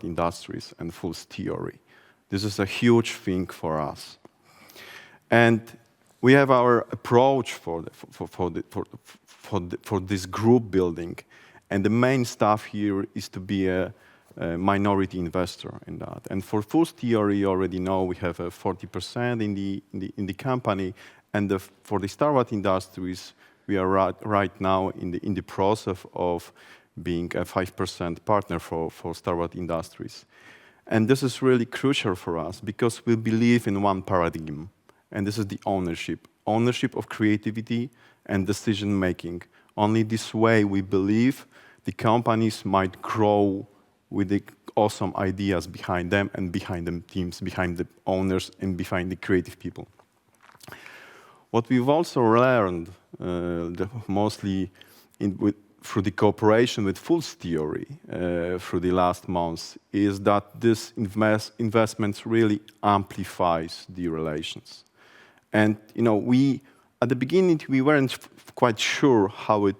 Industries and Fool's Theory. This is a huge thing for us. And we have our approach for this group building, and the main stuff here is to be a minority investor in that. And for Fool's Theory, you already know we have a 40% in the company, and for the Star Wars Industries, we are right now in the process of being a 5% partner for Star Wars Industries. And this is really crucial for us because we believe in one paradigm. And this is the ownership of creativity and decision-making. Only this way, we believe the companies might grow with the awesome ideas behind them and behind the teams, behind the owners, and behind the creative people. What we've also learned, mostly through the cooperation with Fool's Theory through the last months, is that this investment really amplifies the relations. And you know, at the beginning we weren't quite sure how we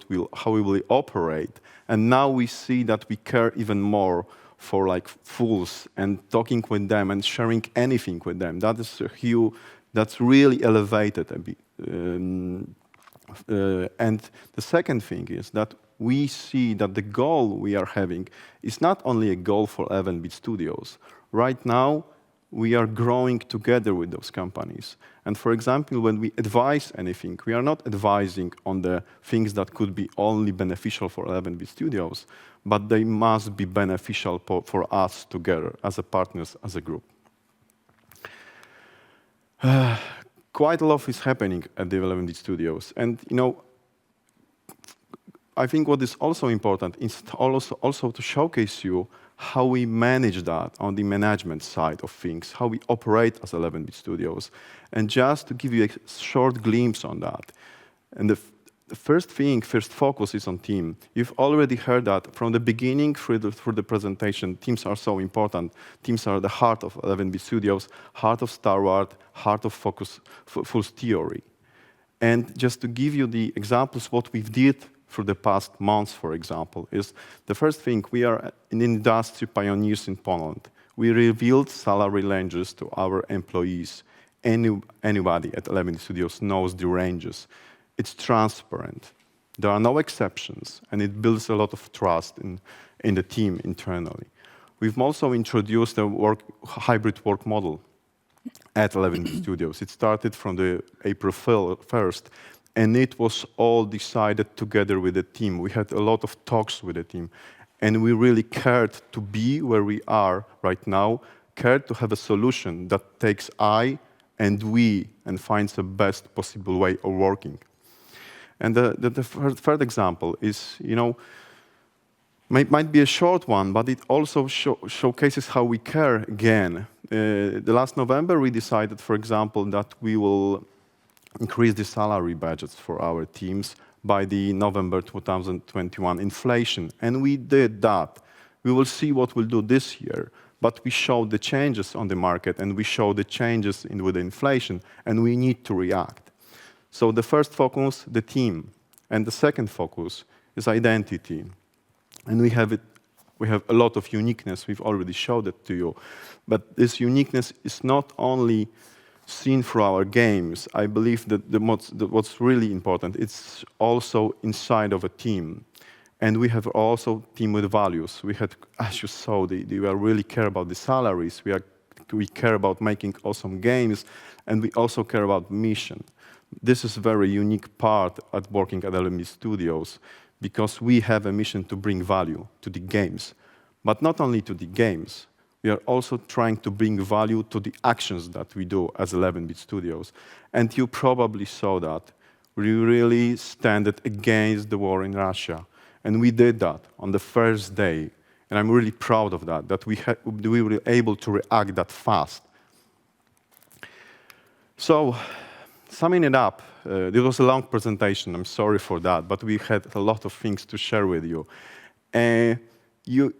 will operate, and now we see that we care even more for like Fools and talking with them and sharing anything with them. That is that's really elevated a bit. And the second thing is that we see that the goal we are having is not only a goal for 11-bit Studios. Right now, we are growing together with those companies. And for example, when we advise anything, we are not advising on the things that could be only beneficial for 11-bit Studios, but they must be beneficial for us together as a partners, as a group. Quite a lot is happening at the 11-bit Studios. And you know, I think what is also important is also to showcase you how we manage that on the management side of things, how we operate as 11-bit Studios. And just to give you a short glimpse on that, and the first focus is on team. You've already heard that from the beginning through the presentation. Teams are so important. Teams are the heart of 11-bit studios, heart of Star Wars, heart of Focus theory. And just to give you the examples, what we've did for the past months, for example, is the first thing, we are an industry pioneers in Poland. We revealed salary ranges to our employees. Anybody at 11 Studios knows the ranges. It's transparent. There are no exceptions, and it builds a lot of trust in the team internally. We've also introduced a hybrid work model at 11 Studios. It started from the April 1st, and it was all decided together with the team. We had a lot of talks with the team, and we really cared to be where we are right now, cared to have a solution that takes I and we and finds the best possible way of working. And the third example is, might be a short one, but it also showcases how we care again. The last November, we decided, for example, that we will increase the salary budgets for our teams by the November 2021 inflation, and we did that. We will see what we'll do this year, but we showed the changes on the market, and we showed the changes with the inflation, and we need to react. So the first focus, the team, and the second focus is identity. And we have a lot of uniqueness. We've already showed it to you. But this uniqueness is not only seen through our games. I believe that what's really important, it's also inside of a team. And we have also team with values. We had, as you saw, we really care about the salaries. We care about making awesome games, and we also care about mission. This is a very unique part at working at LME Studios, because we have a mission to bring value to the games. But not only to the games, we are also trying to bring value to the actions that we do as 11-bit studios. And you probably saw that. We really stand against the war in Russia. And we did that on the first day. And I'm really proud of that we were able to react that fast. So, summing it up, this was a long presentation, I'm sorry for that, but we had a lot of things to share with you. You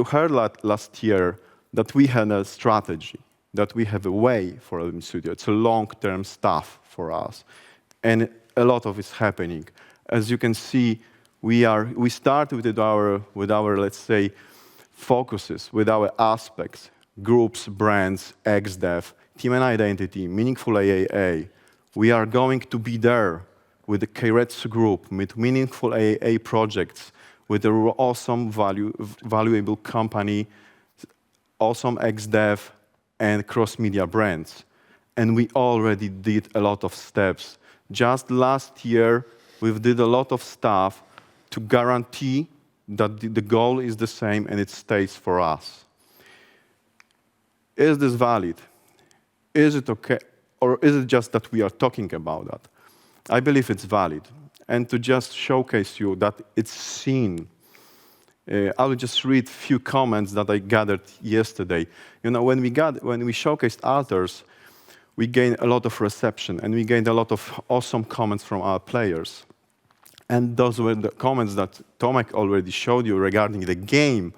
heard last year that we had a strategy, that we have a way for LM Studio. It's a long-term stuff for us, and a lot of it's happening. As you can see, we start with our, let's say, focuses, with our aspects, groups, brands, XDev, team and identity, meaningful AAA. We are going to be there with the Keiretsu group, with meaningful AAA projects, with an awesome, valuable company, awesome XDev, and cross-media brands. And we already did a lot of steps. Just last year, we did a lot of stuff to guarantee that the goal is the same and it stays for us. Is this valid? Is it okay? Or is it just that we are talking about that? I believe it's valid. And to just showcase you that it's seen, I'll just read a few comments that I gathered yesterday. When we showcased Alters, we gained a lot of reception, and we gained a lot of awesome comments from our players. And those were the comments that Tomek already showed you regarding the game.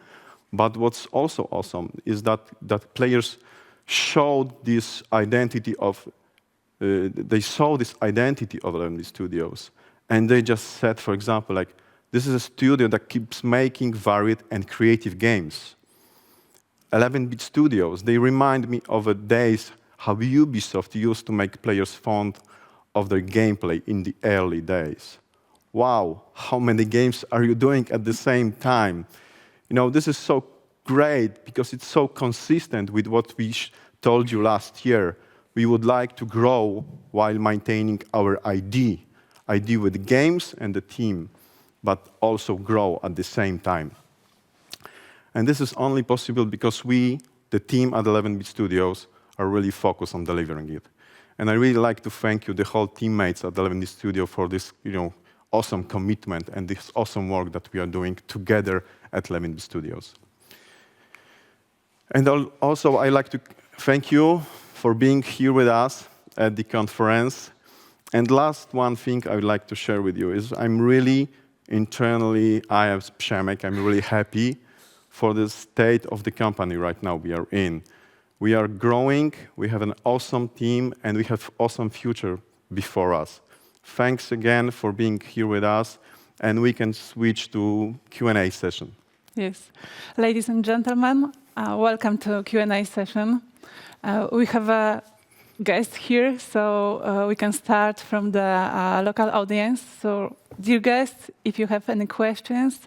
But what's also awesome is that players showed this identity of, they saw this identity of LMD Studios. And they just said, for example, like, this is a studio that keeps making varied and creative games. 11-bit studios, they remind me of the days how Ubisoft used to make players fond of their gameplay in the early days. Wow, how many games are you doing at the same time? This is so great because it's so consistent with what we told you last year. We would like to grow while maintaining our ID with the games and the team, but also grow at the same time. And this is only possible because we, the team at 11-bit Studios, are really focused on delivering it. And I really like to thank you, the whole teammates at 11-bit Studio, for this, awesome commitment and this awesome work that we are doing together at 11-bit Studios. And also, I'd like to thank you for being here with us at the conference. And last one thing I would like to share with you is I'm really internally, I as Przemek, I'm really happy for the state of the company right now we are in. We are growing, we have an awesome team, and we have awesome future before us. Thanks again for being here with us, and we can switch to Q&A session. Yes. Ladies and gentlemen, welcome to Q&A session. We have a guest here, so we can start from the local audience. So, dear guests, if you have any questions,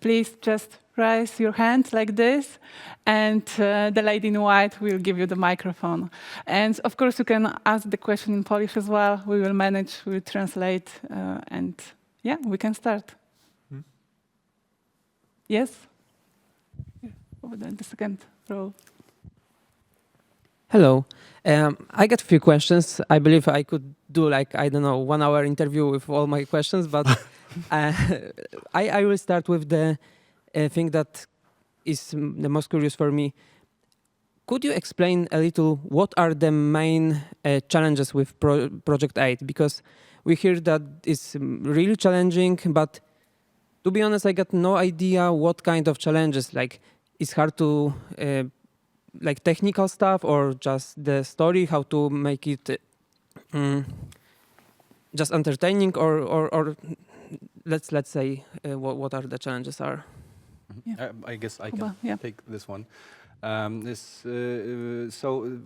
please just raise your hand like this, and the lady in white will give you the microphone. And of course, you can ask the question in Polish as well. We will manage, we will translate, and yeah, we can start. Yes? Over there, the second row. Hello. I got a few questions. I believe I could do like, I don't know, 1 hour interview with all my questions, but I will start with the thing that is the most curious for me. Could you explain a little what are the main challenges with Project 8? Because we hear that it's really challenging, but to be honest, I got no idea what kind of challenges. Like, it's hard to like technical stuff or just the story, how to make it just entertaining, or let's say what are the challenges are. Yeah. I guess I can take this one. So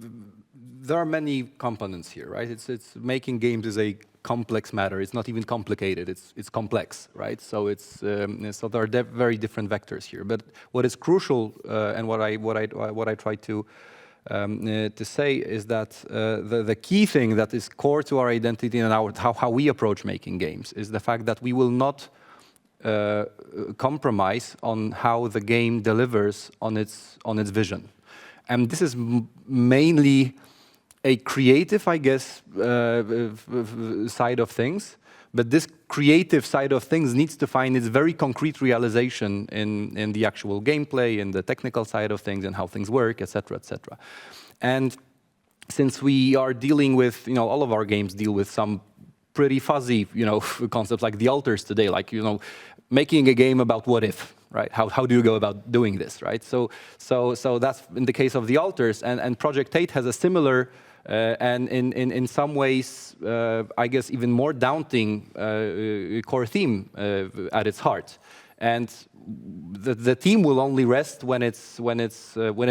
there are many components here, right? It's making games is a complex matter. It's not even complicated. It's complex, right? So so there are very different vectors here. But what is crucial and what I try to say is that the key thing that is core to our identity and how we approach making games is the fact that we will not compromise on how the game delivers on its vision. And this is mainly a creative, I guess, side of things. But this creative side of things needs to find its very concrete realization in the actual gameplay, in the technical side of things, and how things work, etc., etc. And since we are dealing with, all of our games deal with some pretty fuzzy, concepts like the altars today, like, making a game about what if, right? How do you go about doing this, right? So that's in the case of the altars, and Project 8 has a similar and in some ways, I guess, even more daunting core theme at its heart. And the team will only rest when it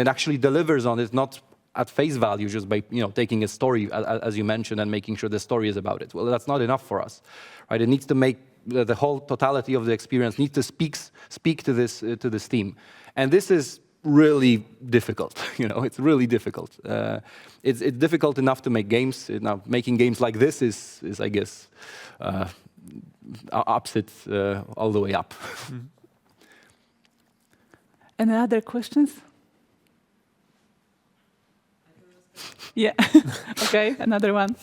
actually delivers on it, not at face value, just by taking a story, as you mentioned, and making sure the story is about it. Well, that's not enough for us, right? It needs to make the whole totality of the experience needs to speak to this team, and this is really difficult. It's really difficult. It's difficult enough to make games. Now, making games like this is I guess, ups it all the way up. Any other questions? Yeah. Okay, another one.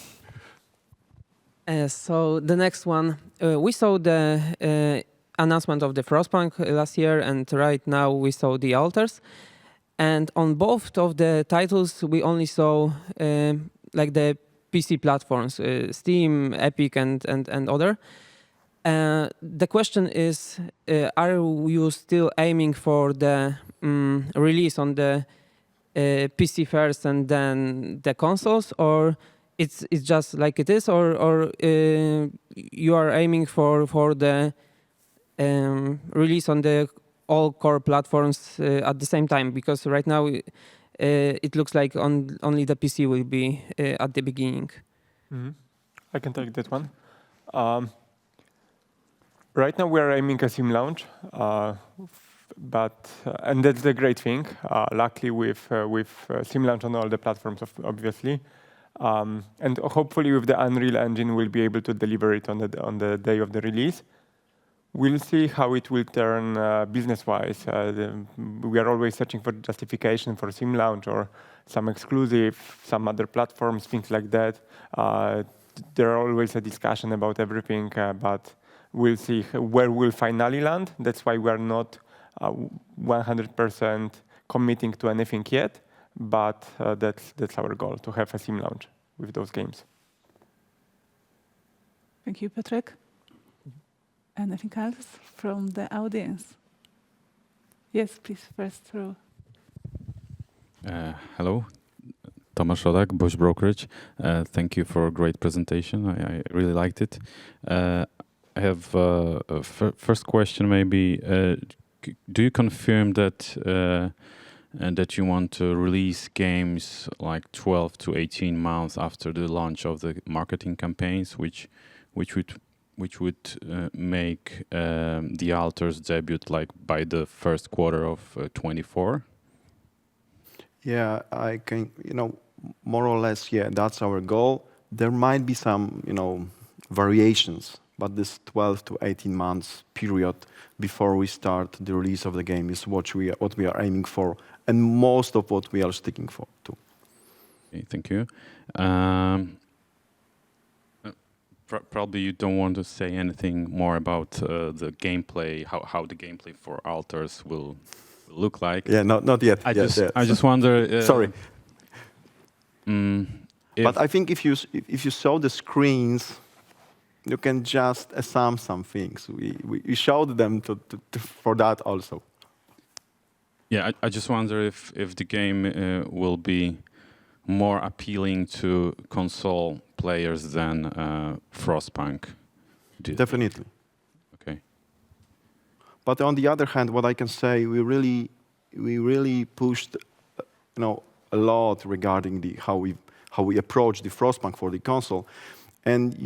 So the next one, we saw the announcement of the Frostpunk last year, and right now we saw the Altars. And on both of the titles, we only saw like the PC platforms, Steam, Epic, and other. The question is, are you still aiming for the release on the PC first and then the consoles, or it's just like it is, or you are aiming for the release on the all core platforms at the same time? Because right now it looks like only the PC will be at the beginning. Mm-hmm. I can take that one. Right now we are aiming a sim launch, and that's the great thing. Luckily, with sim launch on all the platforms, obviously, and hopefully with the Unreal Engine, we'll be able to deliver it on the day of the release. We'll see how it will turn business-wise. We are always searching for justification for sim launch or some exclusive, some other platforms, things like that. There are always a discussion about everything, but we'll see where we'll finally land. That's why we are not 100% committing to anything yet, but that's our goal, to have a sim launch with those games. Thank you, Patrick. Anything else from the audience? Yes, please, first row. Hello, Tomasz Rodak, Bush Brokerage. Thank you for a great presentation. I really liked it. I have a first question maybe. Do you confirm that that you want to release games like 12 to 18 months after the launch of the marketing campaigns, which would make the Alters debut like by the first quarter of 24? Yeah, I can, more or less, yeah, that's our goal. There might be some, variations, but this 12 to 18 months period before we start the release of the game is what we are aiming for, and most of what we are sticking for too. Okay, thank you. Probably you don't want to say anything more about the gameplay, how the gameplay for Alters will look like. Yeah, not yet. I just wonder. Sorry. But I think if you saw the screens, you can just assume some things. We showed them for that also. Yeah, I just wonder if the game will be more appealing to console players than Frostpunk. Definitely. Okay. But on the other hand, what I can say, we really pushed, a lot regarding how we approach the Frostpunk for the console, and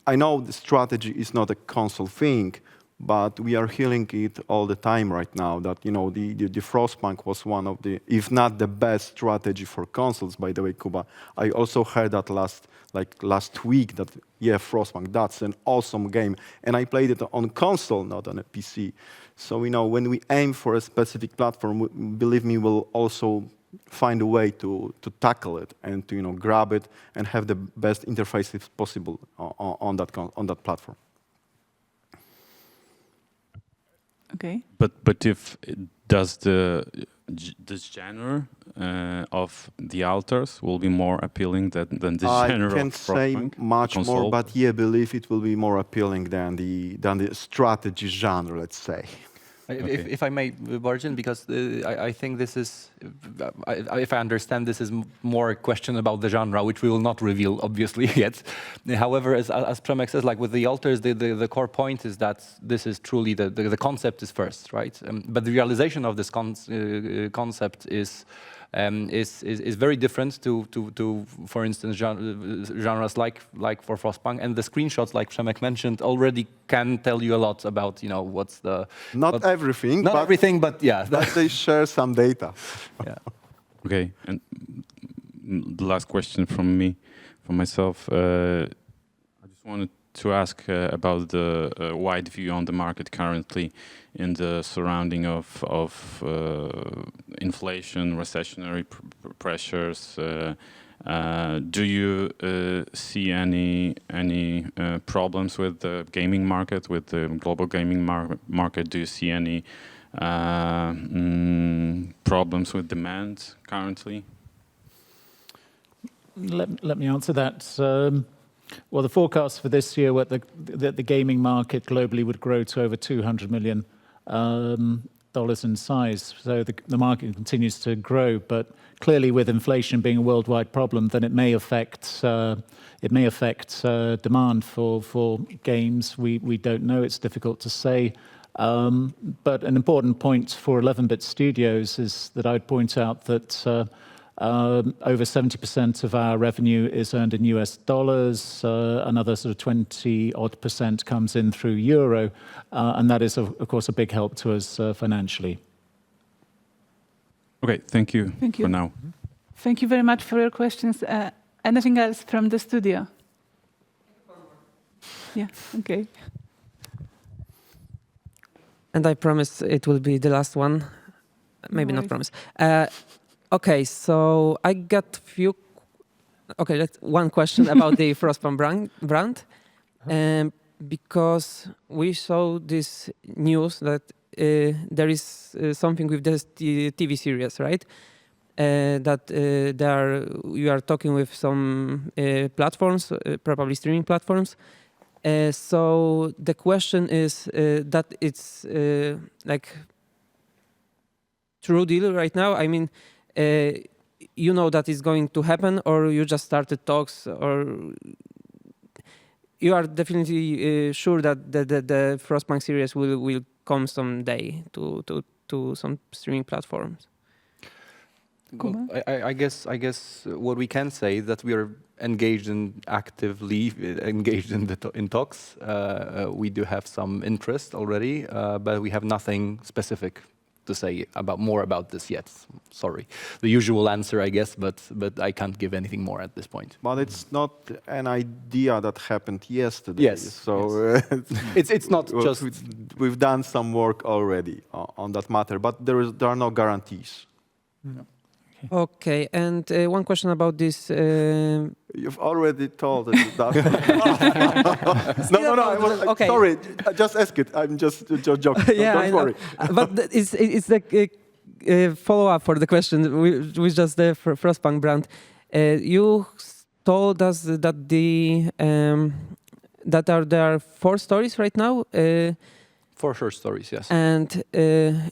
I know the strategy is not a console thing, but we are hearing it all the time right now. That the Frostpunk was one of the, if not the best strategy for consoles. By the way, Kuba, I also heard that last week that Frostpunk, that's an awesome game, and I played it on console, not on a PC. So when we aim for a specific platform, believe me, we'll also find a way to tackle it and to grab it and have the best interfaces possible on that platform. Okay. But if this genre of the Alters will be more appealing than this genre of I can't say much more, but I believe it will be more appealing than the strategy genre, let's say. Okay. If I may, Barjan, because I think this is, if I understand, this is more a question about the genre, which we will not reveal, obviously, yet. However, as Przemek says, like with the Alters, the core point is that this is truly, the concept is first, right? But the realization of this concept is very different to for instance, genres like for Frostpunk, and the screenshots, like Przemek mentioned, already can tell you a lot about what's the everything, but yeah, but they share some data. Yeah. Okay, and the last question from myself. I just wanted to ask about the wide view on the market currently in the surrounding of inflation, recessionary pressures. Do you see any problems with the gaming market, with the global gaming market? Do you see any problems with demand currently? Let me answer that. Well, the forecast for this year were that the gaming market globally would grow to over $200 million in size. So the market continues to grow, but clearly with inflation being a worldwide problem, then it may affect demand for games. We don't know. It's difficult to say. But an important point for 11-bit studios is that I'd point out that over 70% of our revenue is earned in US dollars. Another sort of 20-odd% comes in through euro. And that is, of course, a big help to us financially. Okay, thank you for now. Thank you very much for your questions. Anything else from the studio? Yeah, okay. And I promise it will be the last one. Maybe not promise. Okay, so I got one question about the Frostpunk brand. Because we saw this news that there is something with this TV series, right? that you are talking with some platforms, probably streaming platforms. So the question is that it's like true deal right now. I mean, you know that it's going to happen, or you just started talks, or you are definitely sure that the Frostpunk series will come someday to some streaming platforms. Well, I guess what we can say is that we are actively engaged in talks. We do have some interest already, but we have nothing specific to say more about this yet. Sorry, the usual answer, I guess, but I can't give anything more at this point. But it's not an idea that happened yesterday. Yes. So yes. It's not just we've done some work already on that matter, but there are no guarantees. Mm. Okay, and one question about this. You've already told that. No. Okay. Sorry, just ask it. I'm just joking. Yeah, Don't worry. But it's the follow-up for the question with just the Frostpunk brand. You told us that there are 4 stories right now. 4 short stories, yes. And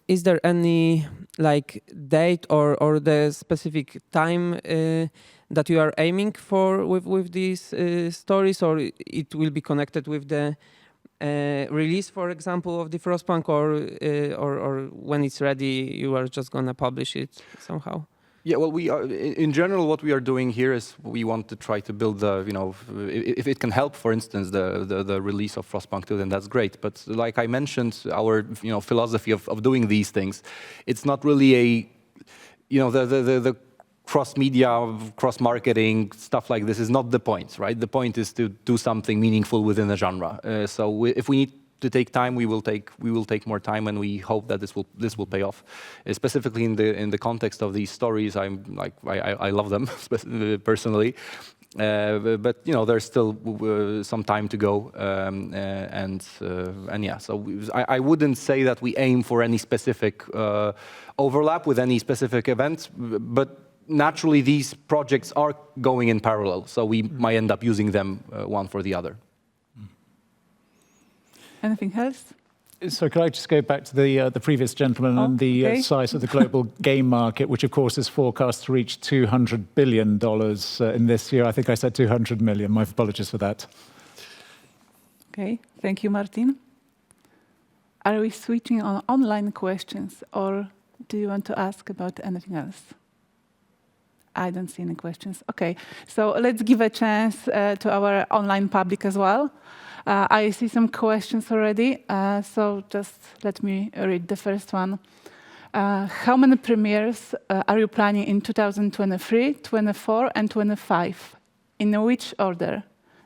is there any date or the specific time that you are aiming for with these stories, or it will be connected with the release, for example, of the Frostpunk, or when it's ready, you are just gonna publish it somehow? Yeah, well, we are, in general, what we are doing here is we want to try to build if it can help, for instance, the release of Frostpunk 2, then that's great. But like I mentioned, our philosophy of doing these things, it's not really the cross-media, cross-marketing, stuff like this is not the point, right? The point is to do something meaningful within a genre. So if we need to take time, we will take more time, and we hope that this will pay off. Specifically in the context of these stories, I love them personally, but there's still some time to go, and yeah. So I wouldn't say that we aim for any specific overlap with any specific event, but naturally these projects are going in parallel, so we might end up using them one for the other. Anything else? So could I just go back to the previous gentleman and the size of the global game market, which of course is forecast to reach $200 billion in this year. I think I said 200 million. My apologies for that. Okay, thank you, Martin. Are we switching on online questions, or do you want to ask about anything else? I don't see any questions. Okay, so let's give a chance to our online public as well. I see some questions already, so just let me read the first one. How many premieres are you planning in 2023, 24, and 25? In which order?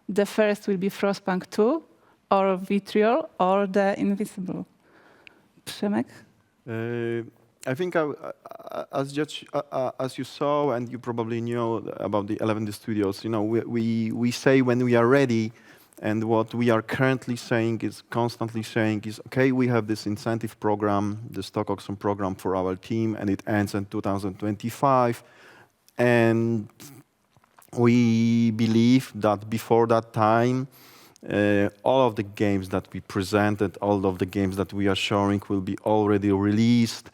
The first will be Frostpunk 2, or Vitriol, or the Invincible? Przemek? I think as you saw, and you probably knew about the 11 Studios, we say when we are ready. And what we are currently saying is, constantly saying is, okay, we have this incentive program, the stock option program for our team, and it ends in 2025. And we believe that before that time, all of the games that we presented, all of the games that we are showing will be already released,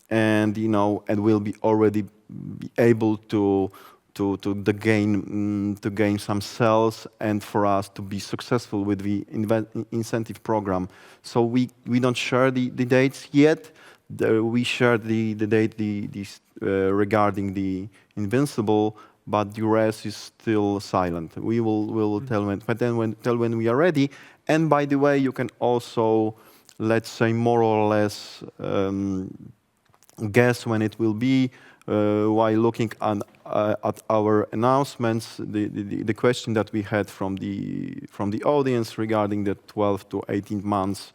and and will be already be able to gain some sales, and for us to be successful with the incentive program. So we don't share the dates yet. We share the date regarding the Invincible, but the rest is still silent. We will tell when we are ready. And by the way, you can also, let's say, more or less guess when it will be. While looking at our announcements, the question that we had from the audience regarding the 12 to 18 months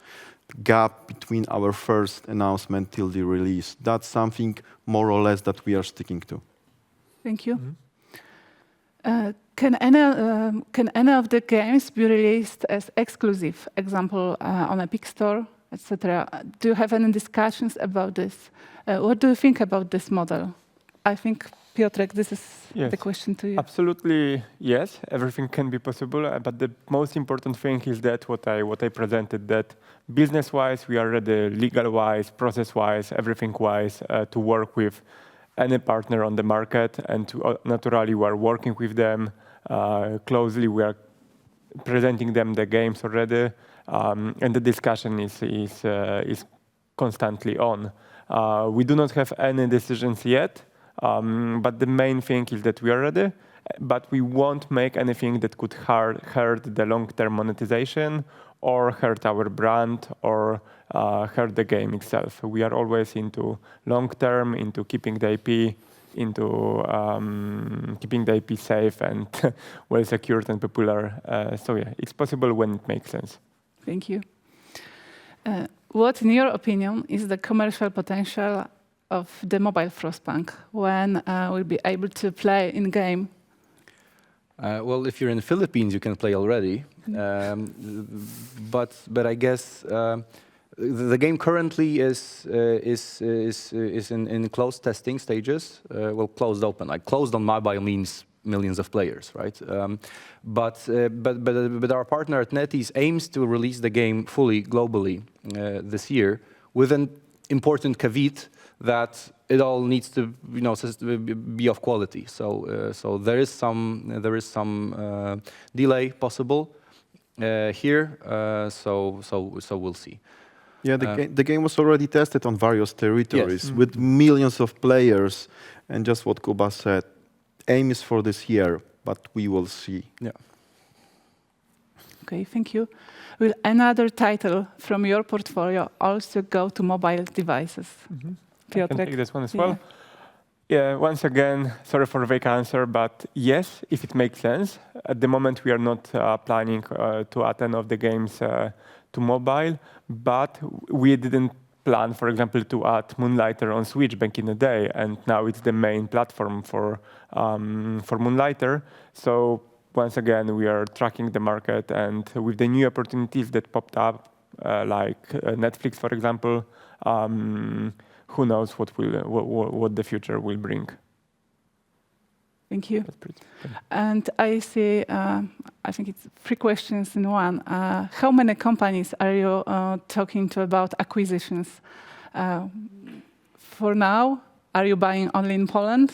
gap between our first announcement till the release, that's something more or less that we are sticking to. Thank you. Can any of the games be released as exclusive, example on Epic Store, etc.? Do you have any discussions about this? What do you think about this model? I think, Piotrek, this is Yes. the question to you. Absolutely, yes. Everything can be possible, but the most important thing is that what I presented, that business-wise, we are ready, legal-wise, process-wise, everything-wise, to work with any partner on the market, and naturally, we are working with them closely. We are presenting them the games already, and the discussion is constantly on. We do not have any decisions yet. But the main thing is that we are ready, but we won't make anything that could hurt the long-term monetization or hurt our brand or hurt the game itself. We are always into long-term, into keeping the IP, into keeping the IP safe and well secured and popular. So yeah, it's possible when it makes sense. Thank you. What, in your opinion, is the commercial potential of the mobile Frostpunk when we'll be able to play in-game? Well, if you're in the Philippines, you can play already. But I guess the game currently is in closed testing stages. Well, closed open. Like closed on mobile means millions of players, right? But our partner at NetEase aims to release the game fully globally this year with an important caveat that it all needs to, be of quality. So there is some delay possible here. So we'll see. Yeah, the game was already tested on various territories with millions of players, and just what Kuba said, aim is for this year, but we will see. Yeah. Okay, thank you. Will another title from your portfolio also go to mobile devices? I can take this one as well. Yeah, once again, sorry for the vague answer, but yes, if it makes sense. At the moment, we are not planning to add any of the games to mobile, but we didn't plan, for example, to add Moonlighter on Switch back in the day, and now it's the main platform for Moonlighter. So once again, we are tracking the market, and with the new opportunities that popped up, like Netflix, for example, who knows what the future will bring. Thank you. And I see, I think it's 3 questions in one. How many companies are you talking to about acquisitions? For now, are you buying only in Poland?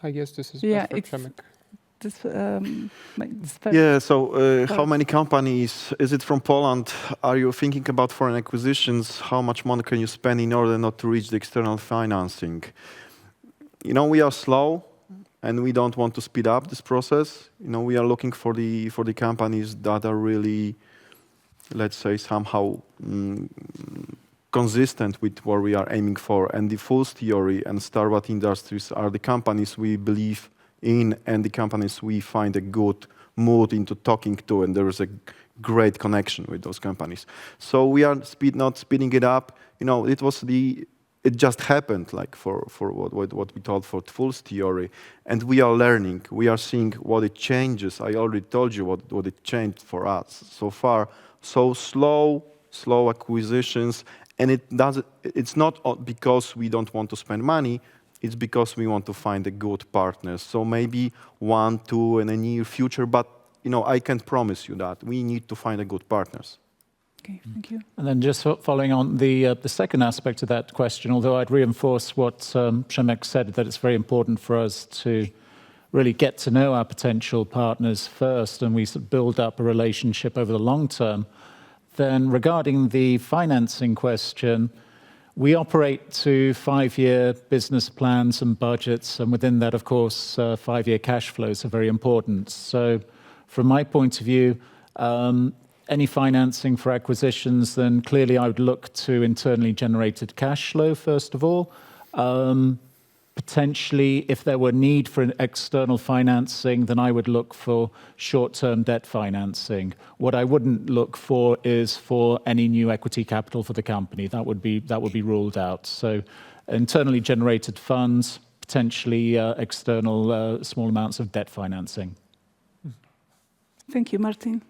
I guess this is yeah, for Przemek. How many companies? Is it from Poland? Are you thinking about foreign acquisitions? How much money can you spend in order not to reach the external financing? We are slow, and we don't want to speed up this process. We are looking for the companies that are really, let's say, somehow consistent with what we are aiming for. And the Fool's Theory and Starwatt Industries are the companies we believe in, and the companies we find a good mood into talking to, and there is a great connection with those companies. So we are not speeding it up. It just happened, like for what we told for Fool's Theory, and we are learning. We are seeing what it changes. I already told you what it changed for us so far. So slow acquisitions, and it's not because we don't want to spend money. It's because we want to find a good partner. So maybe 1, 2 in the near future, but I can't promise you that. We need to find a good partners. Okay, thank you. And then just following on the second aspect of that question, although I'd reinforce what Przemek said, that it's very important for us to really get to know our potential partners first, and we build up a relationship over the long term. Then regarding the financing question, we operate to 5-year business plans and budgets, and within that, of course, 5-year cash flows are very important. So from my point of view, any financing for acquisitions, then clearly I would look to internally generated cash flow, first of all. Potentially, if there were need for an external financing, then I would look for short-term debt financing. What I wouldn't look for is for any new equity capital for the company. That would be ruled out. So internally generated funds, potentially external small amounts of debt financing. Thank you, Martin.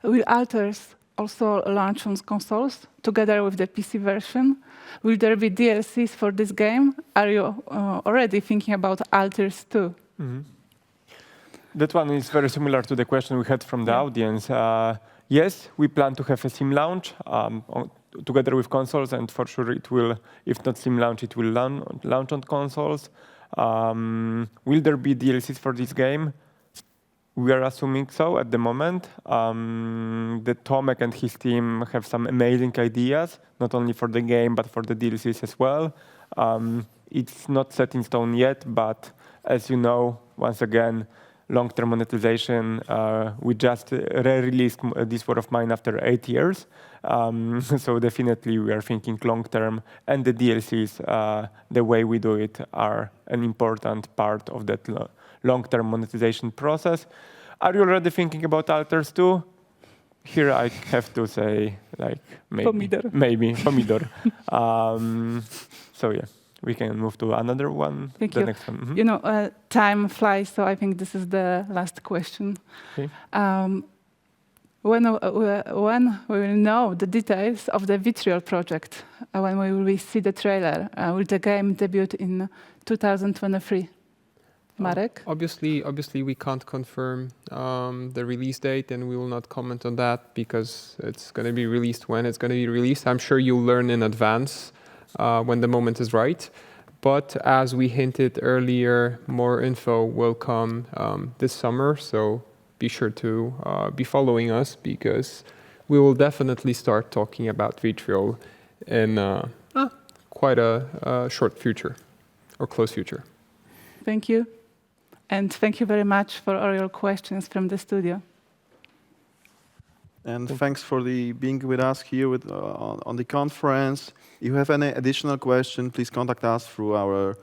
Will Alters also launch on consoles together with the PC version? Will there be DLCs for this game? Are you already thinking about Alters 2? That one is very similar to the question we had from the audience. Yes, we plan to have a sim launch together with consoles, and for sure it will, if not sim launch, it will launch on consoles. Will there be DLCs for this game? We are assuming so at the moment. That Tomek and his team have some amazing ideas, not only for the game, but for the DLCs as well. It's not set in stone yet, but as you know, once again, long-term monetization, we just re-released This War of Mine after 8 years. So definitely we are thinking long-term, and the DLCs, the way we do it, are an important part of that long-term monetization process. Are you already thinking about Alters 2? Here I have to say, like, maybe. Pomidor. So yeah, we can move to another one. Thank the you. Next one. You know, time flies, so I think this is the last question. Okay. When we will know the details of the Vitriol project, when we will see the trailer, will the game debut in 2023? Marek? Obviously, we can't confirm the release date, and we will not comment on that because it's going to be released when it's going to be released. I'm sure you'll learn in advance when the moment is right. But as we hinted earlier, more info will come this summer. So be sure to be following us because we will definitely start talking about Vitriol in quite a short future or close future. Thank you. And thank you very much for all your questions from the studio. And thanks for being with us here on the conference. If you have any additional question, please contact us through our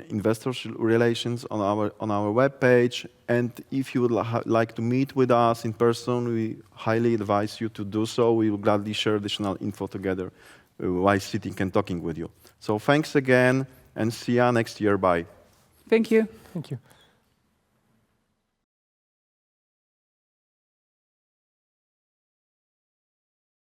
investor relations on our webpage. And if you would like to meet with us in person, we highly advise you to do so. We will gladly share additional info together while sitting and talking with you. So thanks again, and see you next year. Bye. Thank you. Thank you.